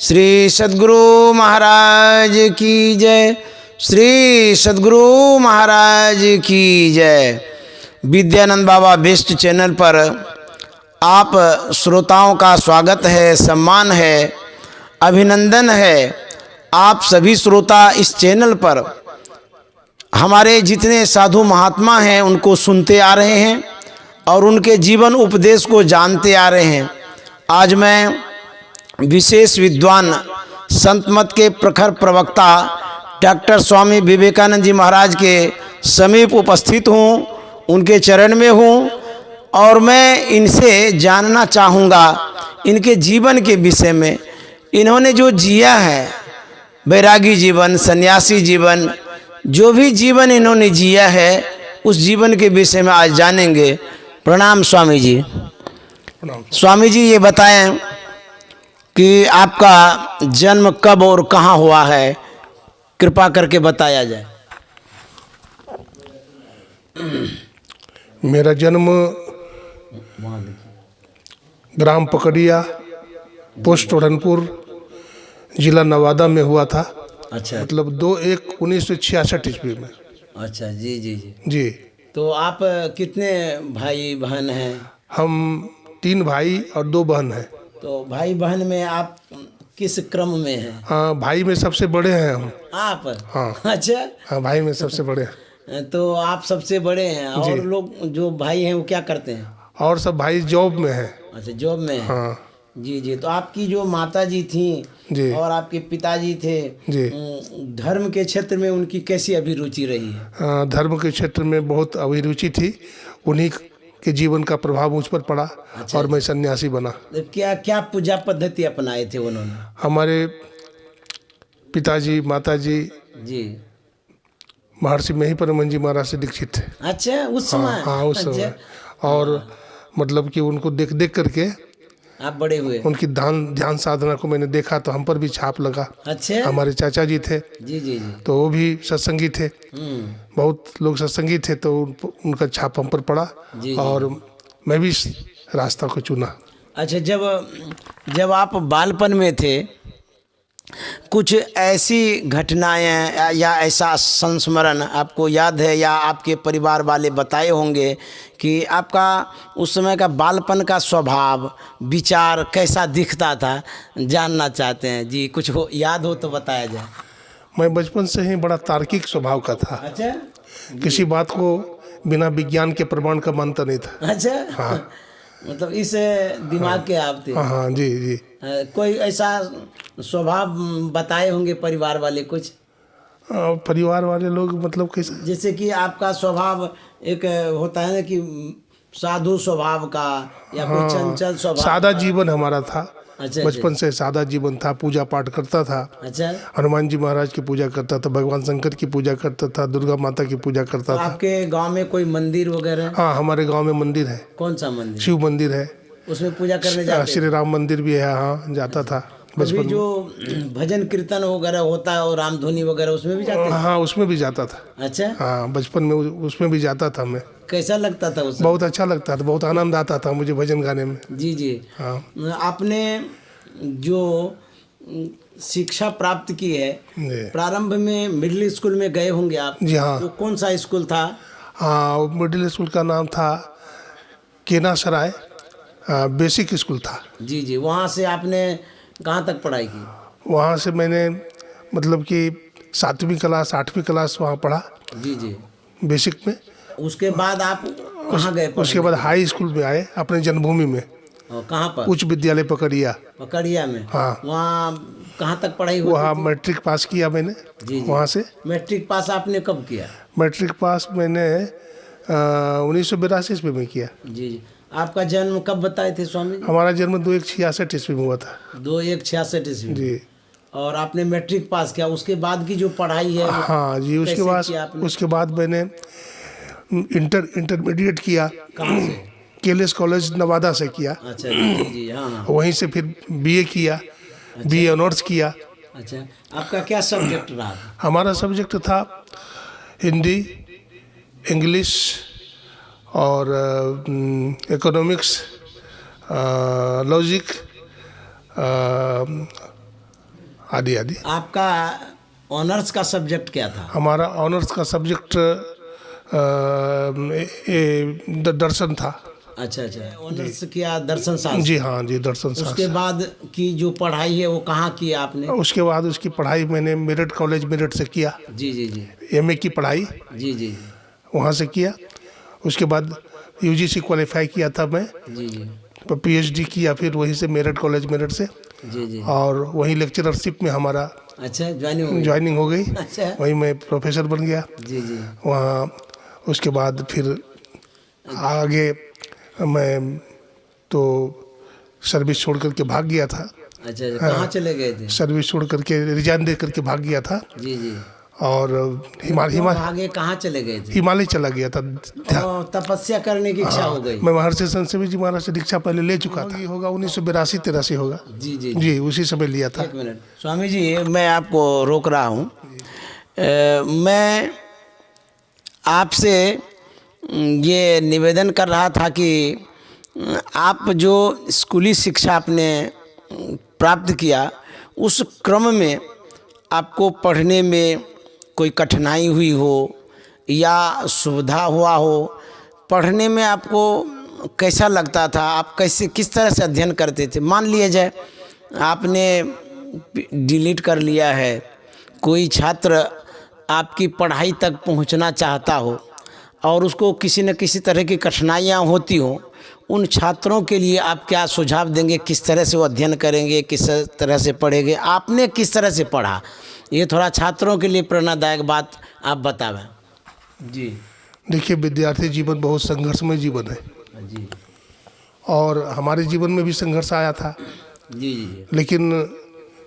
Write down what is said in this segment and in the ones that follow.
श्री सद्गुरु महाराज की जय। श्री सद्गुरु महाराज की जय। विद्यानंद बाबा बेस्ट चैनल पर आप श्रोताओं का स्वागत है, सम्मान है, अभिनंदन है। आप सभी श्रोता इस चैनल पर हमारे जितने साधु महात्मा हैं उनको सुनते आ रहे हैं और उनके जीवन उपदेश को जानते आ रहे हैं। आज मैं विशेष विद्वान संत मत के प्रखर प्रवक्ता डॉक्टर स्वामी विवेकानंद जी महाराज के समीप उपस्थित हूँ, उनके चरण में हूँ और मैं इनसे जानना चाहूँगा इनके जीवन के विषय में। इन्होंने जो जिया है, बैरागी जीवन, सन्यासी जीवन, जो भी जीवन इन्होंने जिया है उस जीवन के विषय में आज जानेंगे। प्रणाम स्वामी जी। स्वामी जी ये बताएं कि आपका जन्म कब और कहाँ हुआ है, कृपा करके बताया जाए। मेरा जन्म ग्राम पकड़िया, पोस्ट ओढ़नपुर, जिला नवादा में हुआ था। अच्छा, मतलब 2/1/1966 ईस्वी में। अच्छा जी जी जी जी। तो आप कितने भाई बहन हैं? हम 3 भाई और 2 बहन हैं। तो भाई बहन में आप किस क्रम में हैं? हाँ, भाई में सबसे बड़े हैं हम। आप? हाँ। अच्छा। हाँ, भाई में सबसे बड़े हैं। तो आप सबसे बड़े हैं और लोग जो भाई हैं वो क्या करते हैं? और सब भाई जॉब में हैं। अच्छा, जॉब में हैं। हाँ जी जी। तो आपकी जो माता जी थी जी और आपके पिताजी थे जी। धर्म के क्षेत्र में उनकी कैसी अभिरुचि रही है? धर्म के क्षेत्र में बहुत अभिरुचि थी। उन्हीं के जीवन का प्रभाव मुझ पर पड़ा। अच्छा। और मैं सन्यासी बना। तो क्या क्या पूजा पद्धति अपनाए थे उन्होंने? हमारे पिताजी माताजी जी। महर्षि महिपरमन जी महाराज से दीक्षित थे। अच्छा, उस समय? हाँ, उस समय। और मतलब कि उनको देख देख करके आप बड़े हुए? उनकी ध्यान साधना को मैंने देखा तो हम पर भी छाप लगा। अच्छा। हमारे चाचा जी थे जी जी जी। तो वो भी सत्संगी थे। बहुत लोग सत्संगी थे तो उनका छाप हम पर पड़ा। जी। और मैं भी इस रास्ता को चुना। अच्छा, जब आप बालपन में थे कुछ ऐसी घटनाएं या ऐसा संस्मरण आपको याद है या आपके परिवार वाले बताए होंगे कि आपका उस समय का बालपन का स्वभाव विचार कैसा दिखता था, जानना चाहते हैं जी। कुछ हो याद हो तो बताया जाए। मैं बचपन से ही बड़ा तार्किक स्वभाव का था। अच्छा। किसी बात को बिना विज्ञान के प्रमाण का मानता नहीं था। अच्छा। हाँ। मतलब इस दिमाग के आप थे? हाँ जी जी। कोई ऐसा स्वभाव बताए होंगे परिवार वाले कुछ? परिवार वाले लोग मतलब कैसे? जैसे कि आपका स्वभाव एक होता है ना कि साधु स्वभाव का या कोई चंचल स्वभाव? सादा जीवन हमारा था। अच्छा। बचपन से सादा जीवन था। पूजा पाठ करता था। अच्छा। हनुमान जी महाराज की पूजा करता था, भगवान शंकर की पूजा करता था, दुर्गा माता की पूजा करता तो था। आपके गांव में कोई मंदिर वगैरह? हाँ, हमारे गांव में मंदिर है। कौन सा मंदिर? शिव मंदिर है। उसमें पूजा करने जाते? श्री राम मंदिर भी है। हाँ, जाता था अभी बचपन जो भजन कीर्तन वगैरह होता है और रामधुनी वगैरह उसमें भी जाते? हाँ, उसमें भी जाता था। अच्छा। हाँ, बचपन में उसमें भी जाता था मैं। कैसा लगता था उसमें? बहुत अच्छा लगता था, बहुत आनंद आता था मुझे भजन गाने में। जी जी। हाँ। आपने जो शिक्षा प्राप्त की है प्रारंभ में मिडिल स्कूल में गए होंगे आप? जी हाँ। तो कौन सा स्कूल था? हाँ, मिडिल स्कूल का नाम था केनासराय बेसिक स्कूल था। जी जी। वहाँ से आपने कहाँ तक पढ़ाई की? वहाँ से मैंने मतलब कि 7वीं क्लास 8वीं क्लास वहाँ पढ़ा। जी जी। बेसिक में। उसके बाद आप कहाँ गए? उसके बाद हाई स्कूल में आए अपने जन्मभूमि में। कहाँ पर? उच्च विद्यालय पकड़िया। पकड़िया में? हाँ। वहाँ कहाँ तक पढ़ाई हुई? वहाँ मैट्रिक पास किया मैंने। जी जी। वहाँ से मैट्रिक पास आपने कब किया? मैट्रिक पास मैंने 1982 ईस्वी में किया। जी जी। आपका जन्म कब बताए थे स्वामी? हमारा जन्म 2/1/66 ईस्वी में हुआ था। 2/1/66 ईस्वी जी। और आपने मैट्रिक पास किया, उसके बाद की जो पढ़ाई है? हाँ जी। उसके बाद मैंने इंटरमीडिएट किया। कहाँ से? केलेस कॉलेज नवादा से किया। अच्छा जी जी। हाँ हाँ। वहीं से फिर बीए किया। बीए ऑनर्स किया। अच्छा, आपका क्या सब्जेक्ट रहा? हमारा सब्जेक्ट था हिंदी, इंग्लिश और इकोनॉमिक्स, लॉजिक, आदि आदि। आपका ऑनर्स का सब्जेक्ट क्या था? हमारा ऑनर्स का सब्जेक्ट दर्शन था। अच्छा अच्छा, ऑनर्स किया दर्शन शास्त्र। जी हाँ जी, दर्शन उसके शास्त्र। बाद की जो पढ़ाई है वो कहाँ की आपने? उसके बाद उसकी पढ़ाई मैंने मेरठ कॉलेज मेरठ से किया। जी जी जी एमए की पढ़ाई जी जी वहाँ से किया। उसके बाद यूजीसी क्वालिफाई किया था मैं, जी जी पीएचडी किया फिर वहीं से मेरठ कॉलेज मेरठ से, जी जी। और वहीं लेक्चरशिप में हमारा अच्छा, ज्वाइनिंग ज्वाइनिंग हो गई। अच्छा। वहीं मैं प्रोफेसर बन गया जी जी वहाँ। उसके बाद फिर आगे मैं तो सर्विस छोड़ करके भाग गया था। अच्छा अच्छा, कहाँ चले गए थे? सर्विस छोड़ करके रिजाइन दे करके भाग गया था, जी जी। और आगे कहाँ चले गए थे? हिमालय चला गया था। तपस्या करने की इच्छा हो गई। मैं महर्षि संत जी महाराज से दीक्षा पहले ले चुका था। ये होगा 1982-83 होगा। जी जी जी, उसी समय लिया था। एक मिनट स्वामी जी, मैं आपको रोक रहा हूँ। मैं आपसे ये निवेदन कर रहा था कि आप जो स्कूली शिक्षा आपने प्राप्त किया, उस क्रम में आपको पढ़ने में कोई कठिनाई हुई हो या सुविधा हुआ हो? पढ़ने में आपको कैसा लगता था? आप कैसे किस तरह से अध्ययन करते थे? मान लिया जाए आपने डिलीट कर लिया है, कोई छात्र आपकी पढ़ाई तक पहुंचना चाहता हो और उसको किसी न किसी तरह की कठिनाइयां होती हो, उन छात्रों के लिए आप क्या सुझाव देंगे? किस तरह से वो अध्ययन करेंगे, किस तरह से पढ़ेंगे? आपने किस तरह से पढ़ा, ये थोड़ा छात्रों के लिए प्रेरणादायक बात आप बतावें। जी देखिए, विद्यार्थी जीवन बहुत संघर्षमय जीवन है, जी और हमारे जीवन में भी संघर्ष आया था, जी जी। लेकिन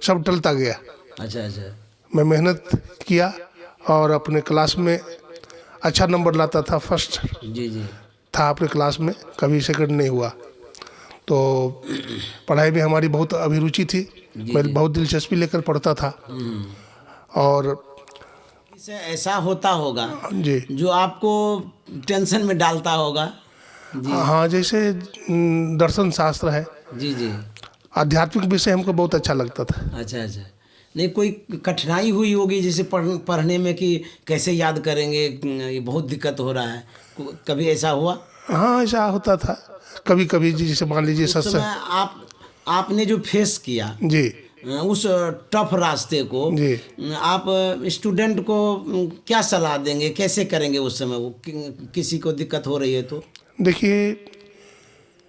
सब टलता गया। अच्छा अच्छा। मैं मेहनत किया और अपने क्लास में अच्छा नंबर लाता था, फर्स्ट जी जी था अपने क्लास में, कभी सेकंड नहीं हुआ। तो पढ़ाई में हमारी बहुत अभिरुचि थी, मैं बहुत दिलचस्पी लेकर पढ़ता था। और इससे ऐसा होता होगा जी जो आपको टेंशन में डालता होगा। जी हाँ, जैसे दर्शन शास्त्र है, जी जी। आध्यात्मिक विषय हमको बहुत अच्छा लगता था। अच्छा अच्छा। नहीं, कोई कठिनाई हुई होगी जैसे पढ़ने में कि कैसे याद करेंगे, ये बहुत दिक्कत हो रहा है, कभी ऐसा हुआ? हाँ, ऐसा होता था कभी कभी जी। जैसे मान लीजिए उस समय आपने जो फेस किया जी, उस टफ रास्ते को, जी। आप स्टूडेंट को क्या सलाह देंगे? कैसे करेंगे उस समय वो किसी को दिक्कत हो रही है तो? देखिए,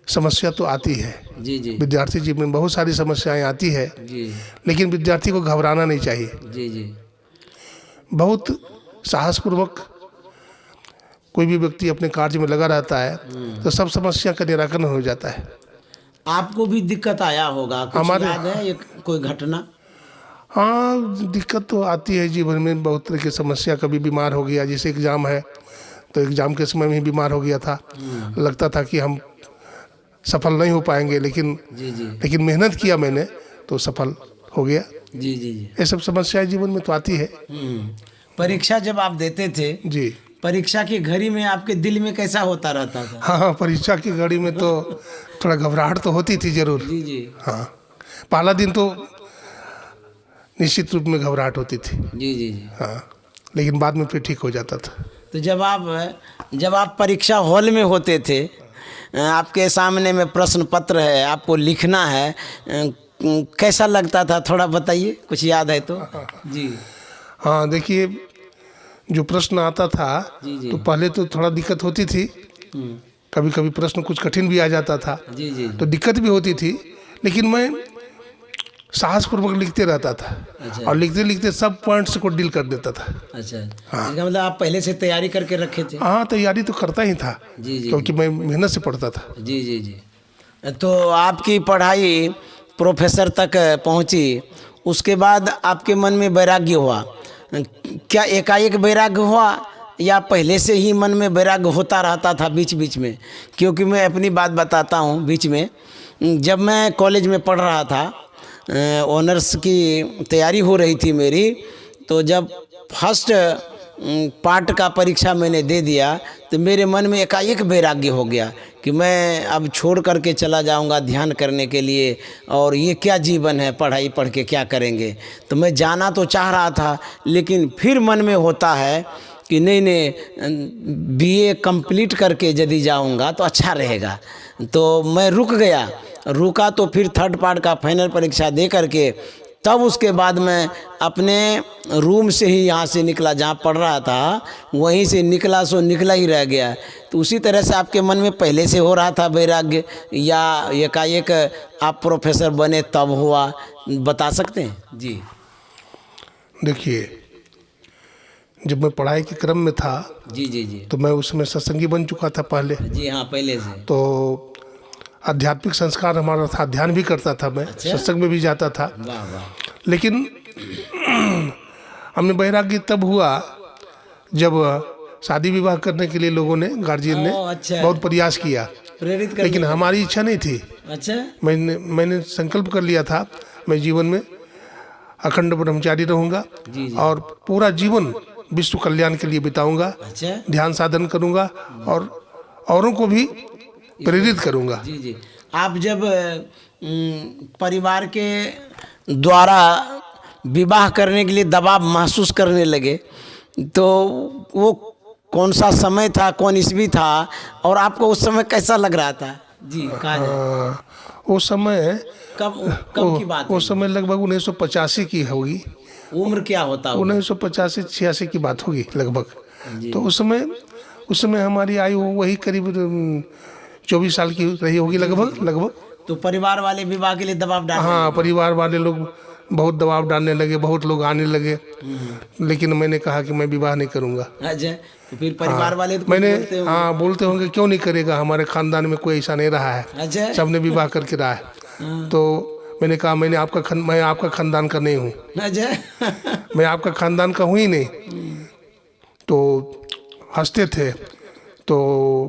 समस्या तो आती है, जी जी विद्यार्थी जीवन में बहुत सारी समस्याएं आती है, जी लेकिन विद्यार्थी को घबराना नहीं चाहिए। जी जी बहुत साहसपूर्वक कोई भी व्यक्ति अपने कार्य में लगा रहता है तो सब समस्या का निराकरण हो जाता है। आपको भी दिक्कत आया होगा, कुछ याद है एक कोई घटना? हाँ, दिक्कत तो आती है जीवन में, बहुत तरह की समस्या। कभी बीमार हो गया, जैसे एग्ज़ाम है तो एग्ज़ाम के समय में ही बीमार हो गया था, लगता था कि हम सफल नहीं हो पाएंगे, लेकिन मेहनत किया मैंने तो सफल हो गया। जी जी जी। ये सब समस्याएं जीवन में तो आती है। परीक्षा जब आप देते थे, जी परीक्षा की घड़ी में आपके दिल में कैसा होता रहता था? हाँ, परीक्षा की घड़ी में तो थोड़ा घबराहट तो होती थी जरूर। जी जी हाँ, पहला दिन तो निश्चित रूप में घबराहट होती थी। जी जी जी। हाँ, लेकिन बाद में फिर ठीक हो जाता था। तो जब आप परीक्षा हॉल में होते थे, आपके सामने में प्रश्न पत्र है, आपको लिखना है, कैसा लगता था? थोड़ा बताइए, कुछ याद है तो। जी हाँ, देखिए, जो प्रश्न आता था जी। तो पहले तो थोड़ा दिक्कत होती थी, कभी कभी प्रश्न कुछ कठिन भी आ जाता था, जी जी तो दिक्कत भी होती थी, लेकिन मैं साहसपूर्वक लिखते रहता था। अच्छा। और लिखते लिखते सब पॉइंट्स को डील कर देता था। अच्छा। इसका मतलब आप पहले से तैयारी करके रखे थे? हाँ, तैयारी तो करता ही था, जी जी क्योंकि मैं मेहनत से पढ़ता था। जी जी जी। तो आपकी पढ़ाई प्रोफेसर तक पहुंची, उसके बाद आपके मन में वैराग्य हुआ। क्या एकाएक वैराग्य हुआ या पहले से ही मन में वैराग्य होता रहता था बीच बीच में? क्योंकि मैं अपनी बात बताता हूँ, बीच में जब मैं कॉलेज में पढ़ रहा था, ऑनर्स की तैयारी हो रही थी मेरी, तो जब फर्स्ट पार्ट का परीक्षा मैंने दे दिया तो मेरे मन में एकाएक वैराग्य हो गया कि मैं अब छोड़ करके चला जाऊंगा ध्यान करने के लिए, और ये क्या जीवन है, पढ़ाई पढ़ के क्या करेंगे। तो मैं जाना तो चाह रहा था, लेकिन फिर मन में होता है कि नहीं नहीं, बीए कंप्लीट करके यदि जाऊंगा तो अच्छा रहेगा। तो मैं रुका तो फिर थर्ड पार्ट का फाइनल परीक्षा दे करके तब उसके बाद मैं अपने रूम से ही यहाँ से निकला, जहाँ पढ़ रहा था वहीं से निकला, सो निकला ही रह गया। तो उसी तरह से आपके मन में पहले से हो रहा था वैराग्य, या एकाएक आप प्रोफेसर बने तब हुआ, बता सकते हैं? जी देखिए, जब मैं पढ़ाई के क्रम में था जी जी जी तो मैं उसमें सत्संगी बन चुका था पहले। जी हाँ, पहले से। तो आध्यात्मिक संस्कार हमारा था, ध्यान भी करता था मैं। अच्छा? सत्संग में भी जाता था। वाह वाह। लेकिन हमने वैराग्य तब हुआ जब शादी विवाह करने के लिए लोगों ने, गार्जियन ने अच्छा। बहुत प्रयास किया, प्रेरित कर। लेकिन हमारी इच्छा नहीं थी। अच्छा। मैंने संकल्प कर लिया था, मैं जीवन में अखंड ब्रह्मचारी रहूंगा जी जी। और पूरा जीवन विश्व कल्याण के लिए बिताऊंगा, अच्छा ध्यान साधन करूंगा और औरों को भी प्रेरित करूंगा। जी जी। आप जब परिवार के द्वारा विवाह करने के लिए दबाव महसूस करने लगे, तो वो कौन सा समय था, कौन ईस्वी था, और आपको उस समय कैसा लग रहा था? जी कहा जाए। उस समय कब की बात है? उस समय लगभग 1985 की होगी। उम्र क्या होता होगा? 1985-86 की बात होगी लगभग। जी। तो उस समय हमारी आयु वही करीब 24 साल की रही होगी लगभग। तो परिवार वाले विवाह के लिए दबाव डाल? हाँ, परिवार वाले लोग बहुत दबाव डालने लगे, बहुत लोग आने लगे, लेकिन मैंने कहा कि मैं विवाह नहीं करूंगा। अच्छा। तो फिर परिवार वाले तो मैंने बोलते होंगे। बोलते होंगे, क्यों नहीं करेगा, हमारे खानदान में कोई ऐसा नहीं रहा है, अच्छा। सबने विवाह करके रहा है। तो मैंने कहा मैं आपका खानदान का नहीं हूँ, अच्छा। मैं आपका खानदान का हूँ ही नहीं। तो हंसते थे। तो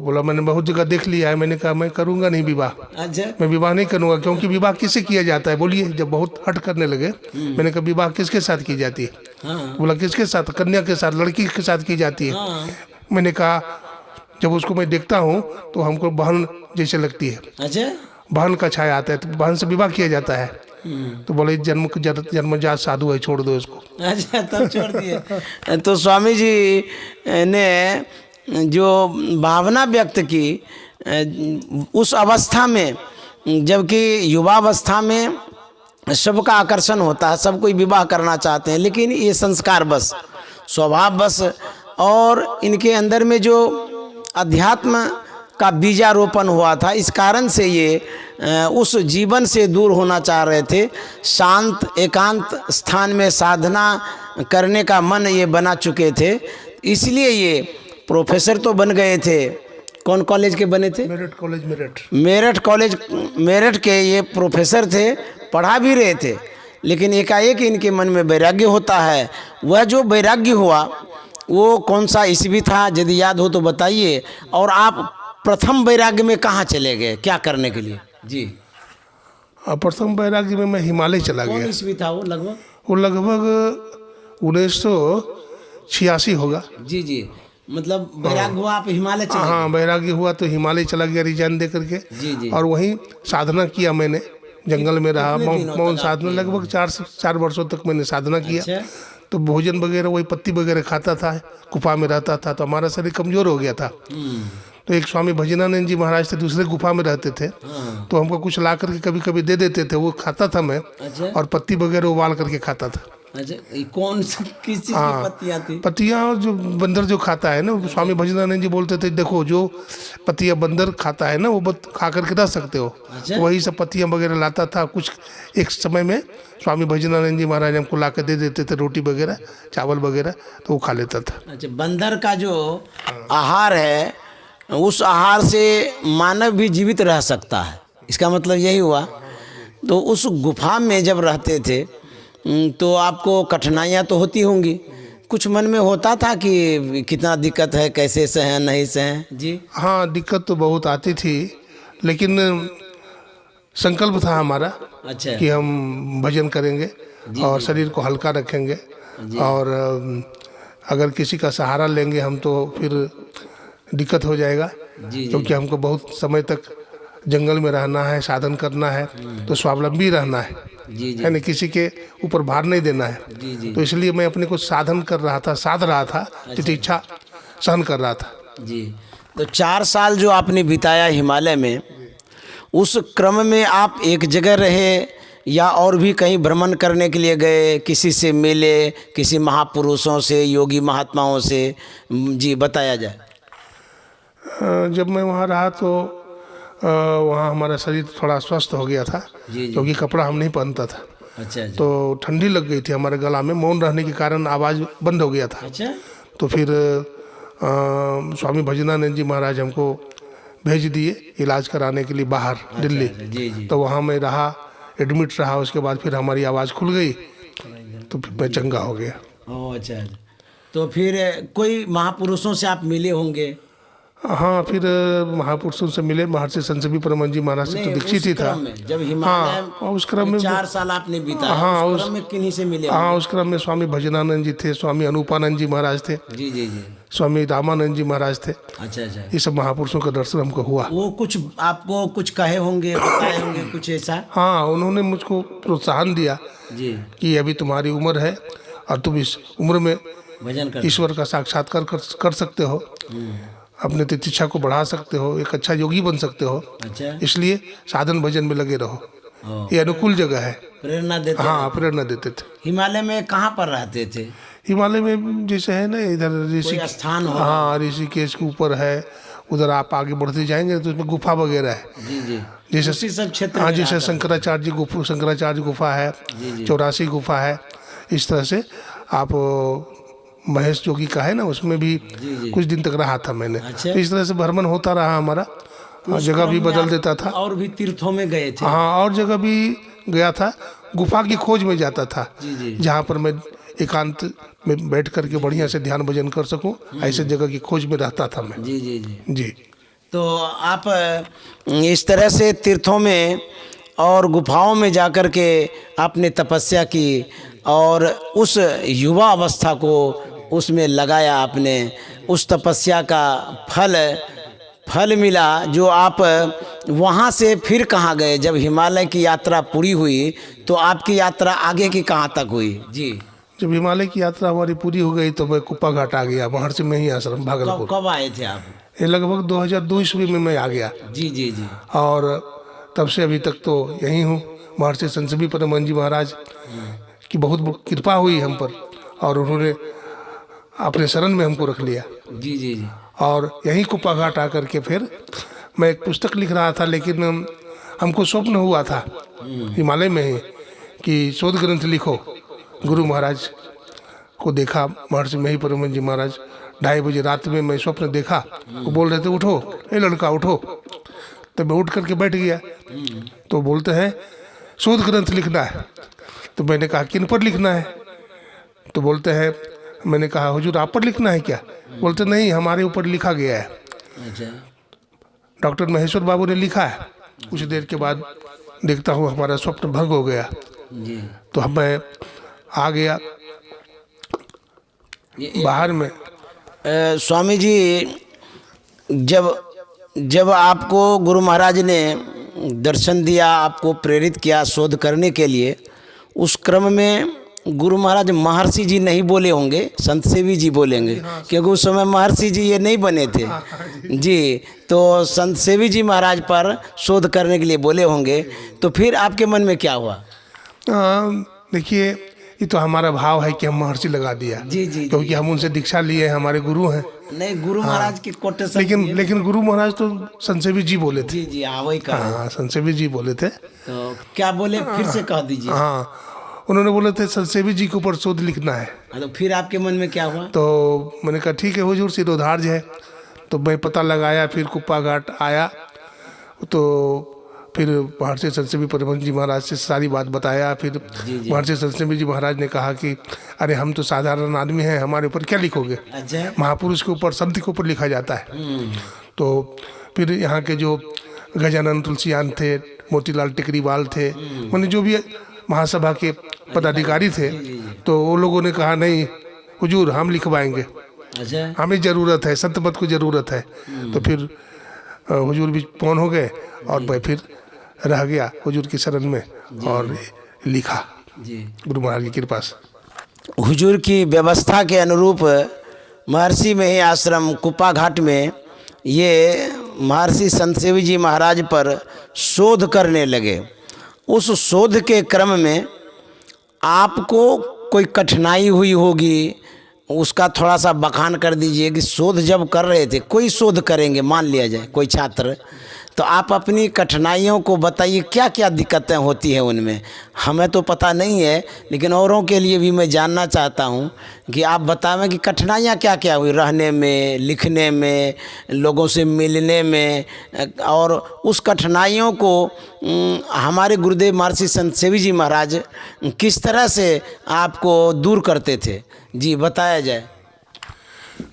बोला मैंने बहुत जगह देख लिया है। मैंने कहा मैं करूँगा नहीं विवाह, अच्छा। मैं विवाह नहीं करूँगा, क्योंकि विवाह किससे किया जाता है बोलिए। जब बहुत हट करने लगे, मैंने कहा विवाह किसके साथ की जाती है? हाँ। बोला किसके साथ? कन्या के साथ, लड़की के साथ की जाती है। हाँ। मैंने कहा जब उसको मैं देखता हूँ तो हमको बहन जैसे लगती है, अच्छा। बहन का छाया आता है, तो बहन से विवाह किया जाता है। तो बोले जन्मजात साधु है, छोड़ दो इसको। अच्छा, तब छोड़ दिए। तो स्वामी जी ने जो भावना व्यक्त की उस अवस्था में, जबकि युवावस्था में सबका आकर्षण होता है, सब कोई विवाह करना चाहते हैं, लेकिन ये संस्कार बस, स्वभाव बस, और इनके अंदर में जो अध्यात्म का बीजारोपण हुआ था, इस कारण से ये उस जीवन से दूर होना चाह रहे थे। शांत एकांत स्थान में साधना करने का मन ये बना चुके थे, इसलिए ये प्रोफेसर तो बन गए थे। कौन कॉलेज के बने थे? मेरठ कॉलेज, मेरठ कॉलेज, मेरठ के ये प्रोफेसर थे, पढ़ा भी रहे थे, लेकिन एकाएक इनके मन में वैराग्य होता है। वह जो वैराग्य हुआ वो कौन सा ईस्वी था, यदि याद हो तो बताइए। और आप प्रथम वैराग्य में कहाँ चले गए, क्या करने के लिए? जी। प्रथम वैराग्य में मैं हिमालय चला कौन गया। ईस्वी था वो? लगभग 1986 होगा। जी जी। मतलब वैराग्य हुआ, आप हिमालय चले? हाँ, वैराग्य हुआ तो हिमालय चला गया रिजाइन दे करके। जी जी। और वहीं साधना किया मैंने, जंगल में रहा, मौन साधना, लगभग 4 वर्षों तक मैंने साधना किया। अच्छा। तो भोजन वगैरह वही पत्ती वगैरह खाता था, गुफा में रहता था, तो हमारा शरीर कमजोर हो गया था। तो एक स्वामी भजनानंद जी महाराज थे, दूसरे गुफा में रहते थे। तो हमको कुछ ला करके कभी कभी दे देते थे, वो खाता था मैं। अच्छा। और पत्ती वगैरह उबाल करके खाता था। अच्छा, ये कौन सी किस चीज़ की पत्तियाँ थी? पत्तियाँ जो बंदर जो खाता है ना, स्वामी भजनानंद जी बोलते थे देखो जो पत्तियाँ बंदर खाता है ना, वो खा करके रह सकते हो। अच्छा। वही सब पत्तियाँ वगैरह लाता था। कुछ एक समय में स्वामी भजनानंद जी महाराज हमको ला के दे देते थे, रोटी वगैरह, चावल वगैरह, तो वो खा लेता था। अच्छा, बंदर का जो आहार है, उस आहार से मानव भी जीवित रह सकता है, इसका मतलब यही हुआ। तो उस गुफा में जब रहते थे तो आपको कठिनाइयाँ तो होती होंगी, कुछ मन में होता था कि कितना दिक्कत है, कैसे सहें नहीं सहें? जी हाँ, दिक्कत तो बहुत आती थी, लेकिन संकल्प था हमारा। अच्छा। कि हम भजन करेंगे और शरीर को हल्का रखेंगे, और अगर किसी का सहारा लेंगे हम तो फिर दिक्कत हो जाएगा। जी। क्योंकि हमको बहुत समय तक जंगल में रहना है, साधन करना है, तो स्वावलंबी रहना है, जी जी यानी किसी के ऊपर भार नहीं देना है। जी जी तो इसलिए मैं अपने को साधन कर रहा था, साध रहा था, तितिक्षा सहन कर रहा था। जी। तो 4 साल जो आपने बिताया हिमालय में, उस क्रम में आप एक जगह रहे या और भी कहीं भ्रमण करने के लिए गए, किसी से मिले, किसी महापुरुषों से, योगी महात्माओं से? जी बताया जाए। जब मैं वहाँ रहा तो वहाँ हमारा शरीर थोड़ा स्वस्थ हो गया था, जी जी। क्योंकि कपड़ा हम नहीं पहनता था। अच्छा जी। तो ठंडी लग गई थी हमारे गला में, मौन रहने के कारण आवाज़ बंद हो गया था। अच्छा। तो फिर स्वामी भजनानंद जी महाराज हमको भेज दिए इलाज कराने के लिए बाहर, दिल्ली। जी जी। तो वहाँ मैं रहा, एडमिट रहा। उसके बाद फिर हमारी आवाज़ खुल गई, तो फिर मैं चंगा हो गया। ओह अच्छा। तो फिर कोई महापुरुषों से आप मिले होंगे? हाँ, फिर महापुरुषों से मिले। महर्षि संतसभी परमहंस जी महाराज से तो दीक्षित ही था। जब हिमालय हाँ, उस क्रम में 4 साल आपने बिताया, हाँ, उस क्रम में किन्हीं से मिले? हाँ, उस क्रम में स्वामी भजनानंद जी थे, स्वामी अनुपानंद जी महाराज थे, जी जी जी। स्वामी रामानंद जी महाराज थे। अच्छा अच्छा। ये सब महापुरुषों का दर्शन हमको हुआ। वो कुछ आपको कुछ कहे होंगे, बताए होंगे कुछ ऐसा? हाँ, उन्होंने मुझको प्रोत्साहन दिया जी। कि अभी तुम्हारी उम्र है और तुम इस उम्र में भजन कर। ईश्वर का साक्षात्कार कर सकते हो, अपने तितिक्षा को बढ़ा सकते हो, एक अच्छा योगी बन सकते हो। अच्छा। इसलिए साधन भजन में लगे रहो, ओ, ये अनुकूल जगह है। प्रेरणा देते? हाँ, प्रेरणा देते थे। हिमालय में कहाँ पर रहते थे? हिमालय में जैसे है ना, इधर कोई स्थान हो? हाँ, ऋषिकेश के ऊपर है। उधर आप आगे बढ़ते जाएंगे तो उसमें गुफा वगैरह है। जी जी। जैसे उसी सब क्षेत्र हाँ, में जैसे आता है। शंकराचार्य गुफा है, जी जी। 84 गुफा है। इस तरह से आप महेश जोगी का है ना, उसमें भी जी जी। कुछ दिन तक रहा था मैंने। अच्छा। तो इस तरह से भ्रमण होता रहा हमारा। उस जगह भी क्रम में बदल आप देता था। और भी तीर्थों में गए थे? हाँ, और जगह भी गया था। गुफा की खोज में जाता था, जी जी। जहाँ पर मैं एकांत में बैठ करके बढ़िया से ध्यान भजन कर सकूं, ऐसे जगह की खोज में रहता था मैं। जी जी जी। जी। तो आप इस तरह से तीर्थों में और गुफाओं में जाकर के आपने तपस्या की और उस युवा अवस्था को उसमें लगाया आपने। उस तपस्या का फल मिला जो आप वहाँ से फिर कहाँ गए? जब हिमालय की यात्रा पूरी हुई तो आपकी यात्रा आगे की कहाँ तक हुई? जी। जब हिमालय की यात्रा हमारी पूरी हो गई तो मैं कुप्पा घाट आ गया, महर्षि में ही आश्रम भागलपुर। कब आए थे आप? ये लगभग 2002 ईस्वी में मैं आ गया। जी जी जी। और तब से अभी तक तो यहीं हूँ। महर्षि संतसभी परमहंस जी महाराज की बहुत कृपा हुई हम पर, और उन्होंने अपने शरण में हमको रख लिया। जी जी जी। और यहीं कुप्पा घाट आकर के फिर मैं एक पुस्तक लिख रहा था, लेकिन हमको स्वप्न हुआ था हिमालय में ही कि शोध ग्रंथ लिखो। गुरु महाराज को देखा, महर्षि में ही परमहंस जी महाराज 2:30 बजे रात में मैं स्वप्न देखा। वो बोल रहे थे, उठो ए लड़का उठो। तो मैं उठ करके बैठ गया। तो बोलते हैं शोध ग्रंथ लिखना है। तो मैंने कहा किन पर लिखना है? तो बोलते हैं, मैंने कहा हुजूर आप पर लिखना है क्या? बोलते नहीं, हमारे ऊपर लिखा गया है। अच्छा। डॉक्टर महेश्वर बाबू ने लिखा है। कुछ देर के बाद देखता हूँ हमारा स्वप्न भंग हो गया। जी। तो मैं आ गया बाहर में। स्वामी जी, जब आपको गुरु महाराज ने दर्शन दिया, आपको प्रेरित किया शोध करने के लिए, उस क्रम में गुरु महाराज महर्षि जी नहीं बोले होंगे, संत सेवी जी बोलेंगे, क्योंकि उस समय महर्षि जी ये नहीं बने थे। जी। तो संत सेवी जी महाराज पर शोध करने के लिए बोले होंगे। तो फिर आपके मन में क्या हुआ? देखिए, ये तो हमारा भाव है कि हम महर्षि लगा दिया। जी जी। क्योंकि हम उनसे दीक्षा लिए, हमारे गुरु हैं। नहीं, गुरु महाराज की कोटेशन। लेकिन गुरु महाराज तो संत सेवी जी बोले थे। जी जी, वही कहा। हाँ, संत सेवी जी बोले थे। तो क्या बोले, फिर से कह दीजिए। हाँ, उन्होंने बोले थे संत सेवी जी के ऊपर शोध लिखना है। तो फिर आपके मन में क्या हुआ? तो मैंने कहा ठीक है हुजूर, सिरोधार्य है। तो मैं पता लगाया, फिर कुप्पा घाट आया। तो फिर महर्षि संतसेवी परमहंस जी महाराज से सारी बात बताया। फिर महर्षि संतसेवी जी महाराज ने कहा कि अरे हम तो साधारण आदमी हैं, हमारे ऊपर क्या लिखोगे? अच्छा। महापुरुष के ऊपर, संत के ऊपर लिखा जाता है। तो फिर यहाँ के जो गजानन तुलसियान थे, मोतीलाल टिकरीवाल थे, मैंने जो भी महासभा के पदाधिकारी थे, तो वो लोगों ने कहा नहीं हुजूर हम लिखवाएंगे, अच्छा। हमें ज़रूरत है, संत पद को ज़रूरत है। तो फिर हुजूर भी पौन हो गए और मैं फिर रह गया हुजूर की शरण में और लिखा जी। गुरु महाराज की कृपा से। हुजूर की व्यवस्था के अनुरूप महर्षि में ही आश्रम कुप्पा घाट में ये महर्षि संत सेवी जी महाराज पर शोध करने लगे। उस शोध के क्रम में आपको कोई कठिनाई हुई होगी, उसका थोड़ा सा बखान कर दीजिए कि शोध जब कर रहे थे, कोई शोध करेंगे मान लिया जाए कोई छात्र, तो आप अपनी कठिनाइयों को बताइए, क्या क्या दिक्कतें होती हैं उनमें। हमें तो पता नहीं है, लेकिन औरों के लिए भी मैं जानना चाहता हूं कि आप बतावें कि कठिनाइयां क्या क्या हुई रहने में, लिखने में, लोगों से मिलने में, और उस कठिनाइयों को हमारे गुरुदेव महर्षि संत सेवी जी महाराज किस तरह से आपको दूर करते थे। जी बताया जाए।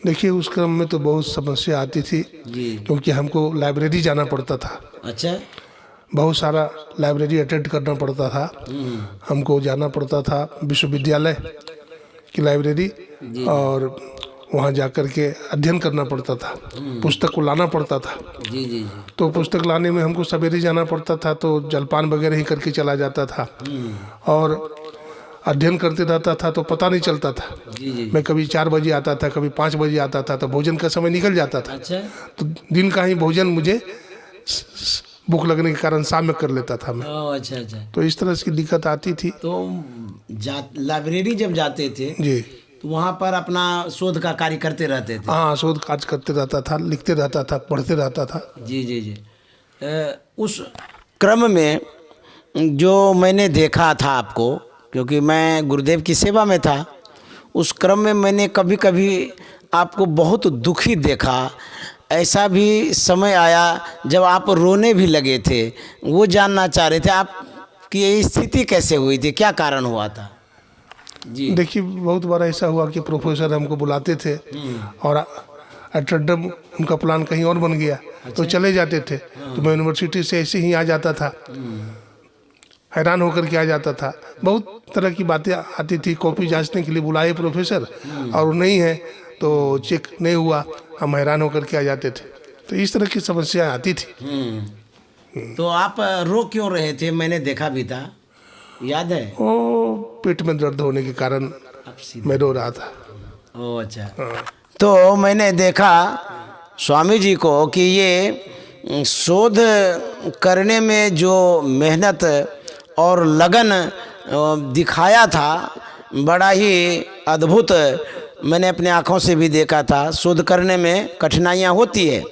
देखिए उस क्रम में तो बहुत समस्या आती थी जी। क्योंकि हमको लाइब्रेरी जाना पड़ता था। अच्छा। बहुत सारा लाइब्रेरी अटेंड करना पड़ता था। हमको जाना पड़ता था विश्वविद्यालय की लाइब्रेरी और वहाँ जाकर के अध्ययन करना पड़ता था, पुस्तक को लाना पड़ता था। जी जी जी। तो पुस्तक लाने में हमको सवेरे जाना पड़ता था, तो जलपान वगैरह ही करके चला जाता था और अध्ययन करते रहता था तो पता नहीं चलता था। जी जी। मैं कभी 4 बजे आता था, कभी 5 बजे आता था, तो भोजन का समय निकल जाता था। अच्छा। तो दिन का ही भोजन मुझे भूख लगने के कारण शाम में कर लेता था मैं। अच्छा अच्छा। तो इस तरह की दिक्कत आती थी। तो लाइब्रेरी जब जाते थे जी तो वहाँ पर अपना शोध का कार्य करते रहते थे। हाँ, शोध कार्य करते रहता था, लिखते रहता था, पढ़ते रहता था। जी जी जी। उस क्रम में जो मैंने देखा था आपको, क्योंकि मैं गुरुदेव की सेवा में था, उस क्रम में मैंने कभी कभी आपको बहुत दुखी देखा। ऐसा भी समय आया जब आप रोने भी लगे थे। वो जानना चाह रहे थे आपकी ये स्थिति कैसे हुई थी, क्या कारण हुआ था। जी। देखिए बहुत बार ऐसा हुआ कि प्रोफेसर हमको बुलाते थे और अटेंडम उनका प्लान कहीं और बन गया तो चले जाते थे। तो मैं यूनिवर्सिटी से ऐसे ही आ जाता था, हैरान होकर के आ जाता था। बहुत तरह की बातें आती थी। कॉपी जांचने के लिए बुलाए प्रोफेसर और वो नहीं है तो चेक नहीं हुआ, हम हैरान होकर के आ जाते थे। तो इस तरह की समस्या आती थी। तो आप रो क्यों रहे थे, मैंने देखा भी था, याद है। वो पेट में दर्द होने के कारण मैं रो रहा था। ओह अच्छा। तो मैंने देखा स्वामी जी को कि ये शोध करने में जो मेहनत और लगन दिखाया था, बड़ा ही अद्भुत। मैंने अपने आँखों से भी देखा था। शोध करने में कठिनाइयाँ होती है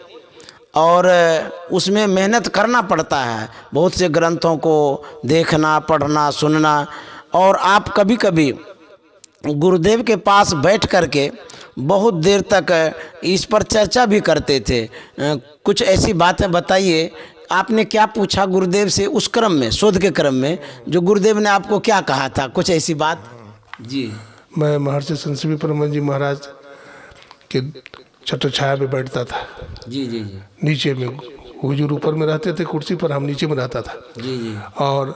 और उसमें मेहनत करना पड़ता है, बहुत से ग्रंथों को देखना, पढ़ना, सुनना। और आप कभी कभी गुरुदेव के पास बैठ करके बहुत देर तक इस पर चर्चा भी करते थे। कुछ ऐसी बातें बताइए, आपने क्या पूछा गुरुदेव से उस क्रम में, शोध के क्रम में, जो गुरुदेव ने आपको क्या कहा था, कुछ ऐसी बात। जी। मैं महर्षि संत सेवी परम जी महाराज के छत्र छाया पे बैठता था। जी जी जी। नीचे में हुजूर ऊपर में रहते थे कुर्सी पर, हम नीचे में रहता था। जी जी। और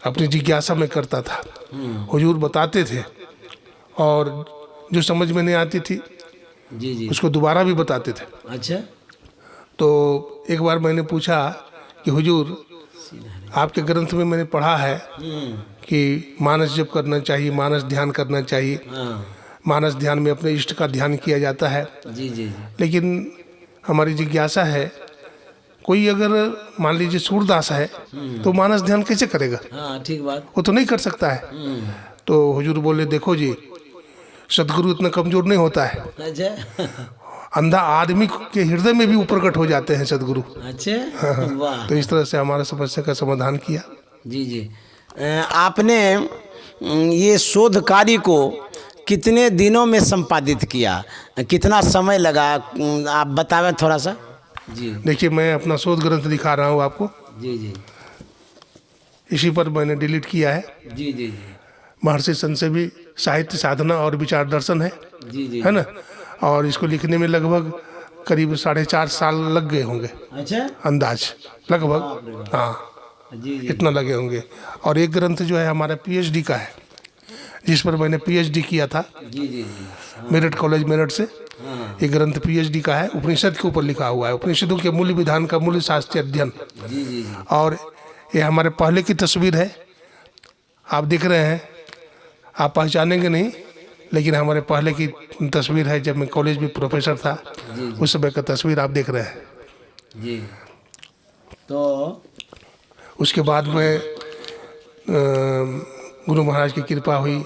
अपनी जिज्ञासा में करता था। हुजूर बताते थे और जो समझ में नहीं आती थी जी जी। उसको दोबारा भी बताते थे। अच्छा। तो एक बार मैंने पूछा कि हुजूर आपके ग्रंथ में मैंने पढ़ा है कि मानस जप करना चाहिए, मानस ध्यान करना चाहिए। मानस ध्यान में अपने इष्ट का ध्यान किया जाता है। जी जी जी। लेकिन हमारी जिज्ञासा है, कोई अगर मान लीजिए सूरदास है तो मानस ध्यान कैसे करेगा। हाँ ठीक बात। वो तो नहीं कर सकता है। तो हुजूर बोले देखो जी, सदगुरु इतना कमजोर नहीं होता है। अच्छा। अंधा आदमी के हृदय में भी प्रकट हो जाते हैं सदगुरु। अच्छा वाह। तो इस तरह से हमारा समस्या का समाधान किया। जी जी। आपने ये शोध कार्य को कितने दिनों में संपादित किया, कितना समय लगा, आप बतावें थोड़ा सा। जी। देखिए मैं अपना शोध ग्रंथ दिखा रहा हूँ आपको। जी जी। इसी पर मैंने डिलीट किया है। जी जी जी। महर्षि संत सेवी साहित्य साधना और विचार दर्शन है। जी जी। है ना। और इसको लिखने में लगभग करीब 4.5 साल लग गए होंगे। अच्छा। अंदाज लगभग, हाँ जी जी। इतना लगे होंगे। और एक ग्रंथ जो है हमारा PhD का है, जिस पर मैंने PhD किया था। जी जी जी। मेरठ कॉलेज मेरठ से। ये ग्रंथ PhD का है, उपनिषद के ऊपर लिखा हुआ है, उपनिषदों के मूल्य विधान का मूल्य शास्त्रीय अध्ययन। और ये हमारे पहले की तस्वीर है, आप देख रहे हैं, आप पहचानेंगे नहीं, लेकिन हमारे पहले की तस्वीर है जब मैं कॉलेज में प्रोफेसर था, उस समय का तस्वीर आप देख रहे हैं जी। तो उसके बाद में गुरु महाराज की कृपा हुई।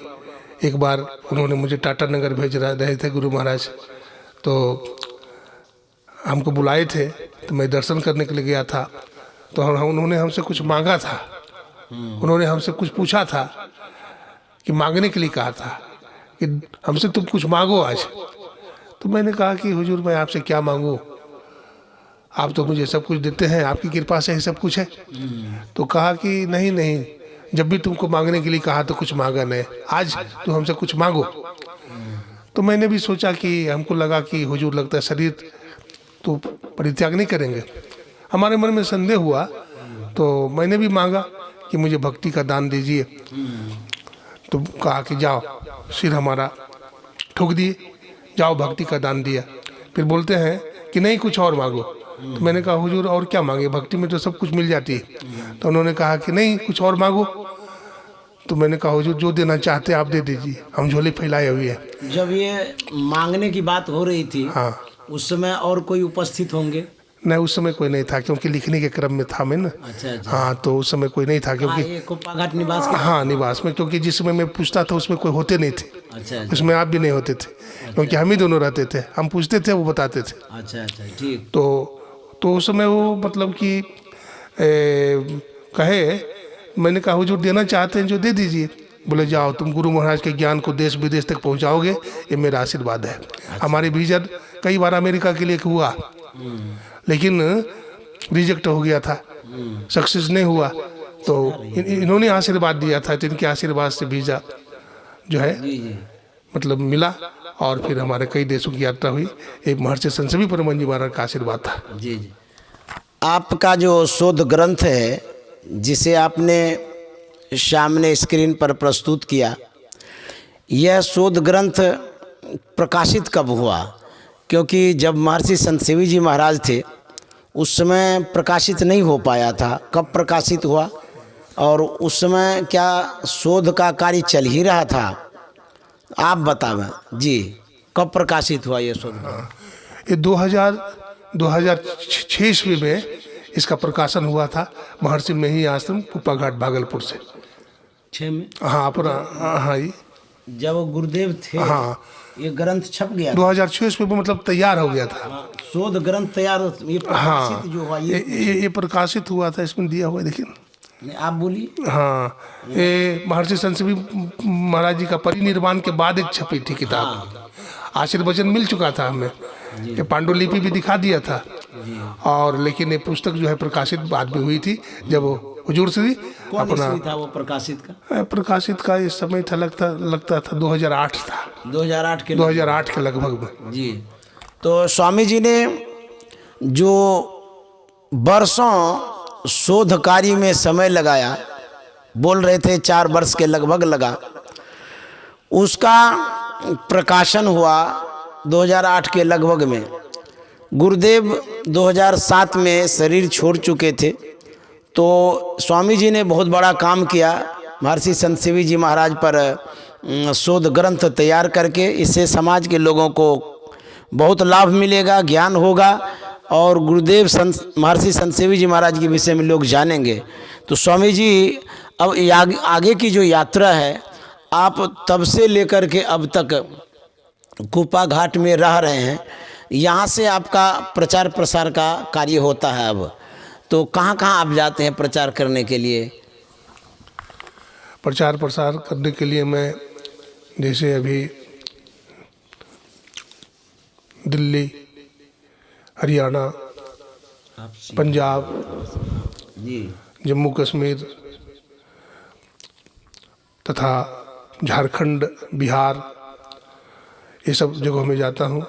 एक बार उन्होंने मुझे टाटा नगर भेज रहे थे गुरु महाराज, तो हमको बुलाए थे, तो मैं दर्शन करने के लिए गया था। तो उन्होंने हमसे कुछ मांगा था, उन्होंने हमसे कुछ पूछा था, कि मांगने के लिए कहा था कि हमसे तुम कुछ मांगो आज। तो मैंने कहा कि हुजूर मैं आपसे क्या मांगूं, आप तो मुझे सब कुछ देते हैं, आपकी कृपा से ही सब कुछ है। तो कहा कि नहीं नहीं, जब भी तुमको मांगने के लिए कहा तो कुछ मांगा नहीं, आज तुम हमसे कुछ मांगो। तो मैंने भी सोचा कि हमको लगा कि हुजूर लगता है शरीर तो परित्याग नहीं करेंगे, हमारे मन में संदेह हुआ। तो मैंने भी मांगा कि मुझे भक्ति का दान दीजिए। तो कहा कि जाओ, सिर हमारा ठोक दिए, जाओ भक्ति का दान दिया। फिर बोलते हैं कि नहीं कुछ और मांगो। तो मैंने कहा हुजूर और क्या मांगे, भक्ति में तो सब कुछ मिल जाती है। तो उन्होंने कहा कि नहीं कुछ और मांगो। तो मैंने कहा हुजूर जो देना चाहते आप दे दीजिए, हम झोली फैलाए हुए हैं। जब ये मांगने की बात हो रही थी, हाँ, उस समय और कोई उपस्थित होंगे? नहीं उस समय कोई नहीं था, क्योंकि लिखने के क्रम में था मैं ना। अच्छा। हाँ, तो उस समय कोई नहीं था, क्योंकि ये कुप्पा घाट निवास के? हाँ निवास में, क्योंकि जिस समय मैं पूछता था उसमें कोई होते नहीं थे। अच्छा। उसमें आप भी नहीं होते थे, क्योंकि हम ही दोनों रहते थे, हम पूछते थे वो बताते थे। अच्छा ठीक। तो उस समय वो मतलब कि कहे, मैंने कहा हुजूर देना चाहते हैं जो दे दीजिए। बोले जाओ तुम गुरु महाराज के ज्ञान को देश विदेश तक पहुंचाओगे, ये मेरा आशीर्वाद है। हमारी विजन कई बार अमेरिका के लिए हुआ, लेकिन रिजेक्ट हो गया था, सक्सेस नहीं हुआ। तो इन्होंने आशीर्वाद दिया था, तो इनके आशीर्वाद से वीज़ा जो है मतलब मिला, और फिर हमारे कई देशों की यात्रा हुई। एक महर्षि संत सेवी परमहंस जी महाराज का आशीर्वाद था। जी। आपका जो शोध ग्रंथ है, जिसे आपने सामने स्क्रीन पर प्रस्तुत किया, यह शोध ग्रंथ प्रकाशित कब हुआ? क्योंकि जब महर्षि संत सेवी जी महाराज थे उस समय प्रकाशित नहीं हो पाया था, कब प्रकाशित हुआ? और उस समय क्या शोध का कार्य चल ही रहा था? आप बतावें जी, कब प्रकाशित हुआ ये शोध? ये 2006 ईस्वी में इसका प्रकाशन हुआ था, महर्षि में ही आश्रम कुप्पा घाट भागलपुर से। 6 में? हाँ अपना, हाँ ये जब गुरुदेव थे, हाँ ये ग्रंथ छप गया 2006 ईस्वी में, मतलब तैयार हो गया था। शोध ग्रंथ तैयार, ये प्रकाशित जो हुआ ये प्रकाशित हुआ था, इसमें दिया हुआ है देखिए। आप बोलिए। हाँ, ये महर्षि संत सेवी महाराज जी का परिनिर्वाण के बाद एक छपी थी किताब। आशीर्वचन मिल चुका था हमें, ये पांडुलिपि भी दिखा दिया था, और लेकिन ये पुस्तक जो है प्रकाशित बाद में हुई थी, जब हुजूर श्री अपना था वो प्रकाशित का ये समय था, लगता था 2008 था, 2008 के लगभग में जी। तो स्वामी जी ने जो वर्षों शोध कार्य में समय लगाया, बोल रहे थे 4 वर्ष के लगभग लगा, उसका प्रकाशन हुआ 2008 के लगभग में। गुरुदेव 2007 में शरीर छोड़ चुके थे, तो स्वामी जी ने बहुत बड़ा काम किया महर्षि संत सेवी जी महाराज पर शोध ग्रंथ तैयार करके। इससे समाज के लोगों को बहुत लाभ मिलेगा, ज्ञान होगा, और गुरुदेव महर्षि संत सेवी जी महाराज के विषय में लोग जानेंगे। तो स्वामी जी अब आगे की जो यात्रा है, आप तब से लेकर के अब तक कुप्पा घाट में रह रहे हैं, यहाँ से आपका प्रचार प्रसार का कार्य होता है। अब तो कहाँ कहाँ आप जाते हैं प्रचार करने के लिए? प्रचार प्रसार करने के लिए मैं जैसे अभी दिल्ली, हरियाणा, पंजाब, जम्मू कश्मीर तथा झारखंड, बिहार, ये सब जगहों में जाता हूँ।